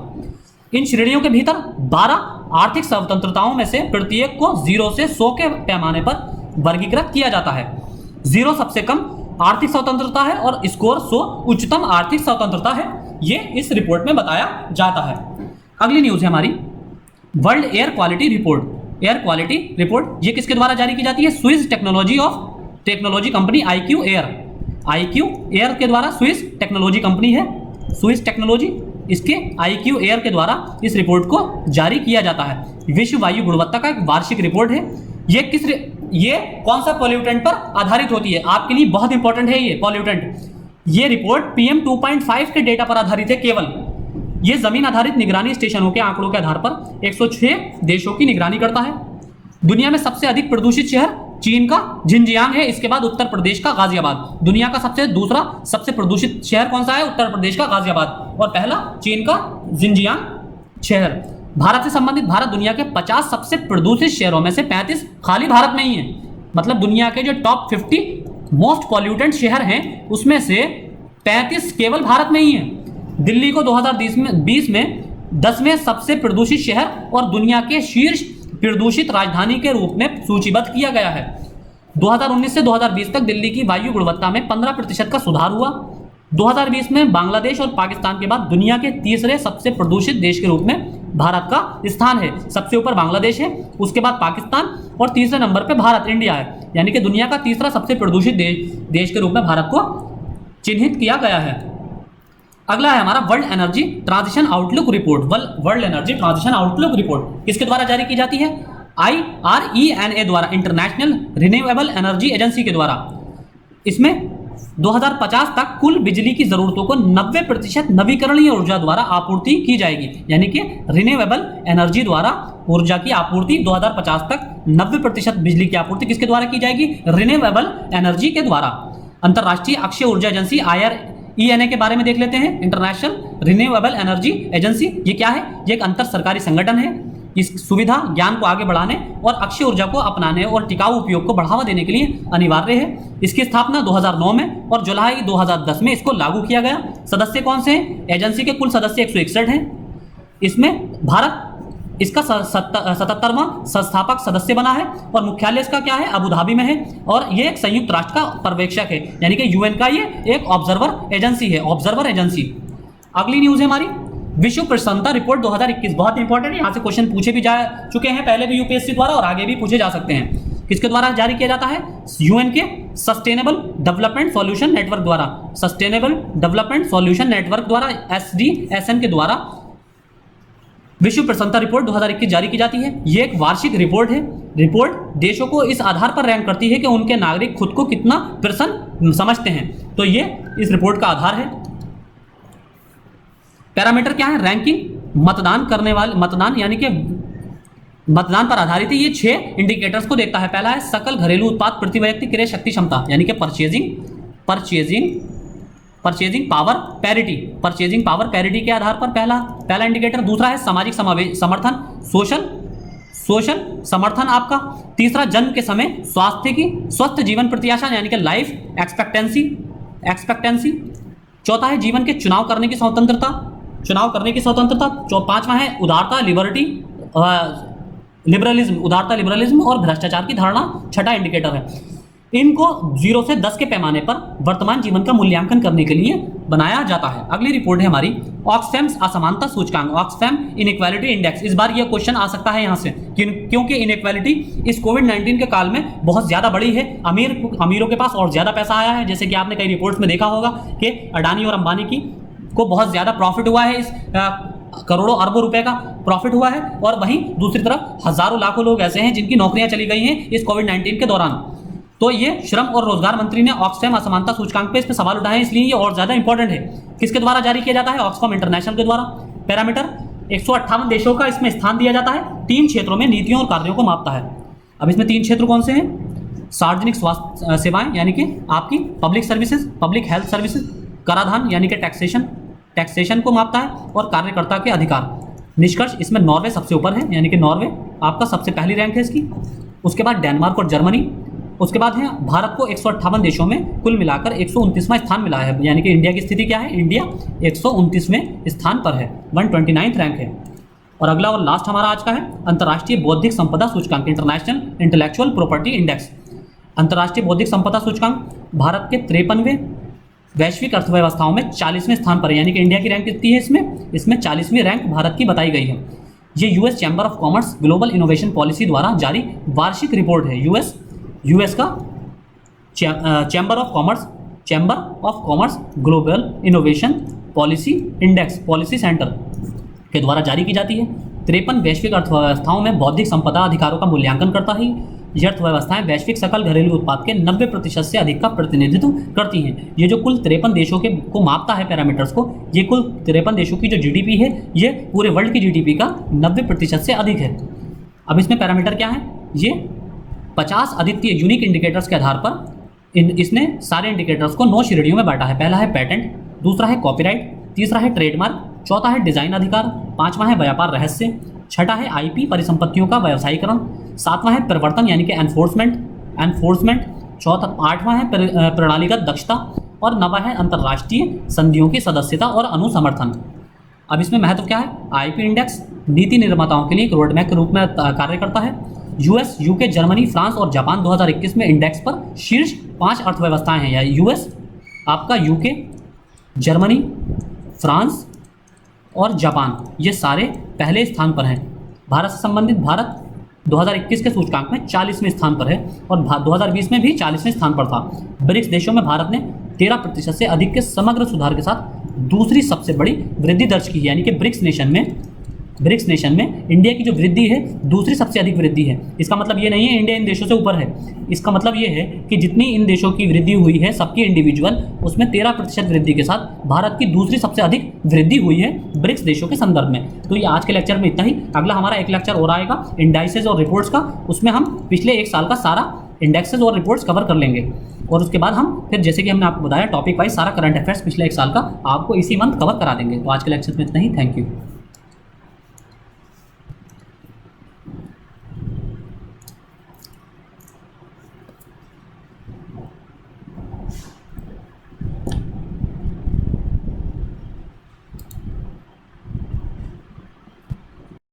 इन श्रेणियों के भीतर 12 आर्थिक स्वतंत्रताओं में से प्रत्येक को 0 से 100 के पैमाने पर वर्गीकृत किया जाता है। 0 सबसे कम आर्थिक स्वतंत्रता है और स्कोर 100 उच्चतम आर्थिक स्वतंत्रता है, ये इस रिपोर्ट में बताया जाता है। अगली न्यूज है हमारी world air quality report. Air quality report ये किसके द्वारा जारी की जाती है? Swiss technology company IQ air के द्वारा, स्विस टेक्नोलॉजी कंपनी है स्विस टेक्नोलॉजी, इसके IQ एयर के द्वारा इस रिपोर्ट को जारी किया जाता है। विश्व वायु गुणवत्ता का एक वार्षिक रिपोर्ट है। ये कौन सा पॉल्यूटेंट पर आधारित होती है? आपके लिए बहुत इंपॉर्टेंट है ये पॉल्यूटेंट। ये रिपोर्ट PM 2.5 के डेटा पर आधारित है केवल। ये जमीन आधारित निगरानी स्टेशनों के आंकड़ों के आधार पर 106 देशों की निगरानी करता है। दुनिया में सबसे अधिक प्रदूषित शहर चीन का झिंजियांग है, इसके बाद उत्तर प्रदेश का गाजियाबाद। दुनिया का दूसरा सबसे प्रदूषित शहर कौन सा है? उत्तर प्रदेश का गाजियाबाद, और पहला चीन का झिंजियांग शहर। भारत से संबंधित, भारत दुनिया के 50 सबसे प्रदूषित शहरों में से 35 खाली भारत में ही है। मतलब दुनिया के जो टॉप 50 मोस्ट पॉल्यूटेंट शहर हैं उसमें से 35 केवल भारत में ही है। दिल्ली को 2020 में 10वें सबसे प्रदूषित शहर और दुनिया के शीर्ष प्रदूषित राजधानी के रूप में सूचीबद्ध किया गया है। 2019 से 2020 तक दिल्ली की वायु गुणवत्ता में 15% का सुधार हुआ। 2020 में बांग्लादेश और पाकिस्तान के बाद दुनिया के तीसरे सबसे प्रदूषित देश के रूप में भारत का स्थान है। सबसे ऊपर बांग्लादेश है, उसके बाद पाकिस्तान और तीसरे नंबर पे भारत इंडिया है, यानी कि दुनिया का तीसरा सबसे प्रदूषित देश के रूप में भारत को चिन्हित किया गया है। अगला है हमारा world energy transition outlook report. World energy transition outlook report किसके द्वारा जारी की जाती है? IRENA द्वारा, इंटरनेशनल रिन्यूएबल एनर्जी एजेंसी के द्वारा। इसमें 2050 तक कुल बिजली की जरूरतों को 90% नवीकरणीय ऊर्जा द्वारा आपूर्ति की जाएगी, यानी कि रिन्यूएबल एनर्जी द्वारा ऊर्जा की आपूर्ति 2050 तक 90% बिजली की आपूर्ति किसके द्वारा की जाएगी? रिन्यूएबल एनर्जी के द्वारा। अंतरराष्ट्रीय अक्षय ऊर्जा एजेंसी IRENA के बारे में देख लेते हैं। इंटरनेशनल रिन्यूएबल एनर्जी एजेंसी ये क्या है? ये एक अंतर सरकारी संगठन है। इस सुविधा ज्ञान को आगे बढ़ाने और अक्षय ऊर्जा को अपनाने और टिकाऊ उपयोग को बढ़ावा देने के लिए अनिवार्य है। इसकी स्थापना 2009 में और जुलाई 2010 में इसको लागू किया गया। सदस्य कौन से हैं? एजेंसी के कुल सदस्य 161 हैं। इसमें भारत इसका 77वां संस्थापक सदस्य बना है और मुख्यालय इसका क्या है? अबू धाबी में है, और ये एक संयुक्त राष्ट्र का पर्यवेक्षक है, यानी कि UN का ये एक ऑब्जर्वर एजेंसी है, ऑब्जर्वर एजेंसी। अगली न्यूज है हमारी विश्व प्रसन्नता रिपोर्ट 2021। बहुत इंपॉर्टेंट है, यहाँ से क्वेश्चन पूछे भी जा चुके हैं पहले भी UPSC द्वारा और आगे भी पूछे जा सकते हैं। किसके द्वारा जारी किया जाता है? UN के सस्टेनेबल डेवलपमेंट सॉल्यूशन नेटवर्क द्वारा, सस्टेनेबल डेवलपमेंट सॉल्यूशन नेटवर्क द्वारा, SDSN के द्वारा विश्व प्रसन्नता रिपोर्ट 2021 जारी की जाती है। ये एक वार्षिक रिपोर्ट है। रिपोर्ट देशों को इस आधार पर रैंक करती है कि उनके नागरिक खुद को कितना प्रसन्न समझते हैं, तो ये इस रिपोर्ट का आधार है। पैरामीटर क्या है? रैंकिंग, मतदान यानी कि मतदान पर आधारित है। ये 6 इंडिकेटर्स को देखता है। पहला है सकल घरेलू उत्पाद प्रति व्यक्ति क्रय शक्ति क्षमता, यानी कि purchasing power parity, purchasing power parity के आधार पर पहला इंडिकेटर। दूसरा है सामाजिक समर्थन, सोशल समर्थन आपका। तीसरा जन्म के समय स्वस्थ जीवन प्रत्याशा, यानी कि लाइफ एक्सपेक्टेंसी। चौथा है जीवन के चुनाव करने की स्वतंत्रता। पांचवा है उदारता, लिबरलिज्म और भ्रष्टाचार की धारणा छठा इंडिकेटर है। इनको 0 से 10 के पैमाने पर वर्तमान जीवन का मूल्यांकन करने के लिए बनाया जाता है। अगली रिपोर्ट है हमारी ऑक्सफैम असमानता सूचकांक, ऑक्सफैम इनइक्वालिटी इंडेक्स। इस बार यह क्वेश्चन आ सकता है यहाँ से, क्योंकि इनइक्वालिटी इस कोविड-19 के काल में बहुत ज़्यादा बढ़ी है। अमीरों के पास और ज़्यादा पैसा आया है, जैसे कि आपने कई रिपोर्ट्स में देखा होगा कि अडानी और अंबानी को बहुत ज़्यादा प्रॉफिट हुआ है, इस करोड़ों अरबों रुपए का प्रॉफिट हुआ है, और वहीं दूसरी तरफ हजारों लाखों लोग ऐसे हैं जिनकी नौकरियां चली गई हैं इस कोविड-19 के दौरान। तो ये श्रम और रोजगार मंत्री ने ऑक्सफैम असमानता सूचकांक पे इस पे सवाल उठाए, इसलिए ये और ज्यादा इंपॉर्टेंट है। किसके द्वारा जारी किया जाता है? ऑक्सफैम इंटरनेशनल के द्वारा। पैरामीटर 158 देशों का इसमें स्थान दिया जाता है। 3 क्षेत्रों में नीतियों और कार्यों को मापता है। अब इसमें 3 क्षेत्र कौन से हैं? सार्वजनिक स्वास्थ्य सेवाएं यानी कि आपकी public services, public health services, कराधान यानी कि टैक्सेशन को मापता है, और कार्यकर्ता के अधिकार। निष्कर्ष, इसमें नॉर्वे सबसे ऊपर है, यानी कि नॉर्वे आपका सबसे पहली रैंक है इसकी। उसके बाद डेनमार्क और जर्मनी। उसके बाद है भारत को 158 देशों में कुल मिलाकर 129वां स्थान मिला है, यानी कि इंडिया की स्थिति क्या है? इंडिया 129वें स्थान पर है, 129th रैंक है। और अगला और लास्ट हमारा आज का है अंतर्राष्ट्रीय बौद्धिक संपदा सूचकांक, इंटरनेशनल इंटेलेक्चुअल प्रॉपर्टी इंडेक्स। अंतर्राष्ट्रीय बौद्धिक संपदा सूचकांक भारत के 53वें वैश्विक अर्थव्यवस्थाओं में 40वें स्थान पर है, यानी कि इंडिया की रैंक कितनी है इसमें 40वीं रैंक भारत की बताई गई है। ये US chamber of commerce global innovation policy द्वारा जारी वार्षिक रिपोर्ट है। यूएस का chamber of commerce global innovation policy index policy centre के द्वारा जारी की जाती है। 53 वैश्विक अर्थव्यवस्थाओं में बौद्धिक संपदा अधिकारों का मूल्यांकन करता है। ये अर्थव्यवस्थाएं वैश्विक सकल घरेलू उत्पाद के 90% से अधिक का प्रतिनिधित्व करती हैं। ये जो कुल 53 देशों के को मापता है पैरामीटर्स को, ये कुल 53 देशों की जो जीडीपी है ये पूरे वर्ल्ड की जीडीपी का 90% से अधिक है। अब इसमें पैरामीटर क्या है? ये 50 अद्वितीय यूनिक इंडिकेटर्स के आधार पर इसने सारे इंडिकेटर्स को 9 श्रेणियों में बांटा है। पहला है पेटेंट, दूसरा है कॉपीराइट, तीसरा है ट्रेडमार्क, चौथा है डिजाइन अधिकार, 5वां है व्यापार रहस्य, 6ठा है आईपी परिसंपत्तियों का व्यवसायीकरण, 7वां है प्रवर्तन यानी कि एनफोर्समेंट, 8वां है प्रणालीगत दक्षता, और 9वां है अंतर्राष्ट्रीय संधियों की सदस्यता और अनुसमर्थन। अब इसमें महत्व क्या है? आईपी इंडेक्स नीति निर्माताओं के लिए एक रोडमैप के रूप में कार्य करता है। यूएस, यूके, जर्मनी, फ्रांस और जापान 2021 में इंडेक्स पर शीर्ष 5 अर्थव्यवस्थाएं हैं। या यूएस, आपका यूके, जर्मनी, फ्रांस और जापान, ये सारे पहले स्थान पर हैं। भारत से संबंधित भारत 2021 के सूचकांक में 40वें स्थान पर है और 2020 में भी 40वें स्थान पर था। ब्रिक्स देशों में भारत ने 13% से अधिक के समग्र सुधार के साथ दूसरी सबसे बड़ी वृद्धि दर्ज की है, यानी कि ब्रिक्स नेशन में इंडिया की जो वृद्धि है दूसरी सबसे अधिक वृद्धि है। इसका मतलब ये नहीं है इंडिया इन देशों से ऊपर है, इसका मतलब ये है कि जितनी इन देशों की वृद्धि हुई है सबकी इंडिविजुअल, उसमें 13% वृद्धि के साथ भारत की दूसरी सबसे अधिक वृद्धि हुई है ब्रिक्स देशों के संदर्भ में। तो ये आज के लेक्चर में इतना ही। अगला हमारा एक लेक्चर और आएगा इंडाइसेस और रिपोर्ट्स का, उसमें हम पिछले 1 साल का सारा इंडेक्सेस और रिपोर्ट्स कवर कर लेंगे, और उसके बाद हम फिर जैसे कि हमने आपको बताया टॉपिक वाइज सारा करंट अफेयर्स पिछले 1 साल का आपको इसी मंथ कवर करा देंगे। तो आज के लेक्चर में इतना ही। Thank you.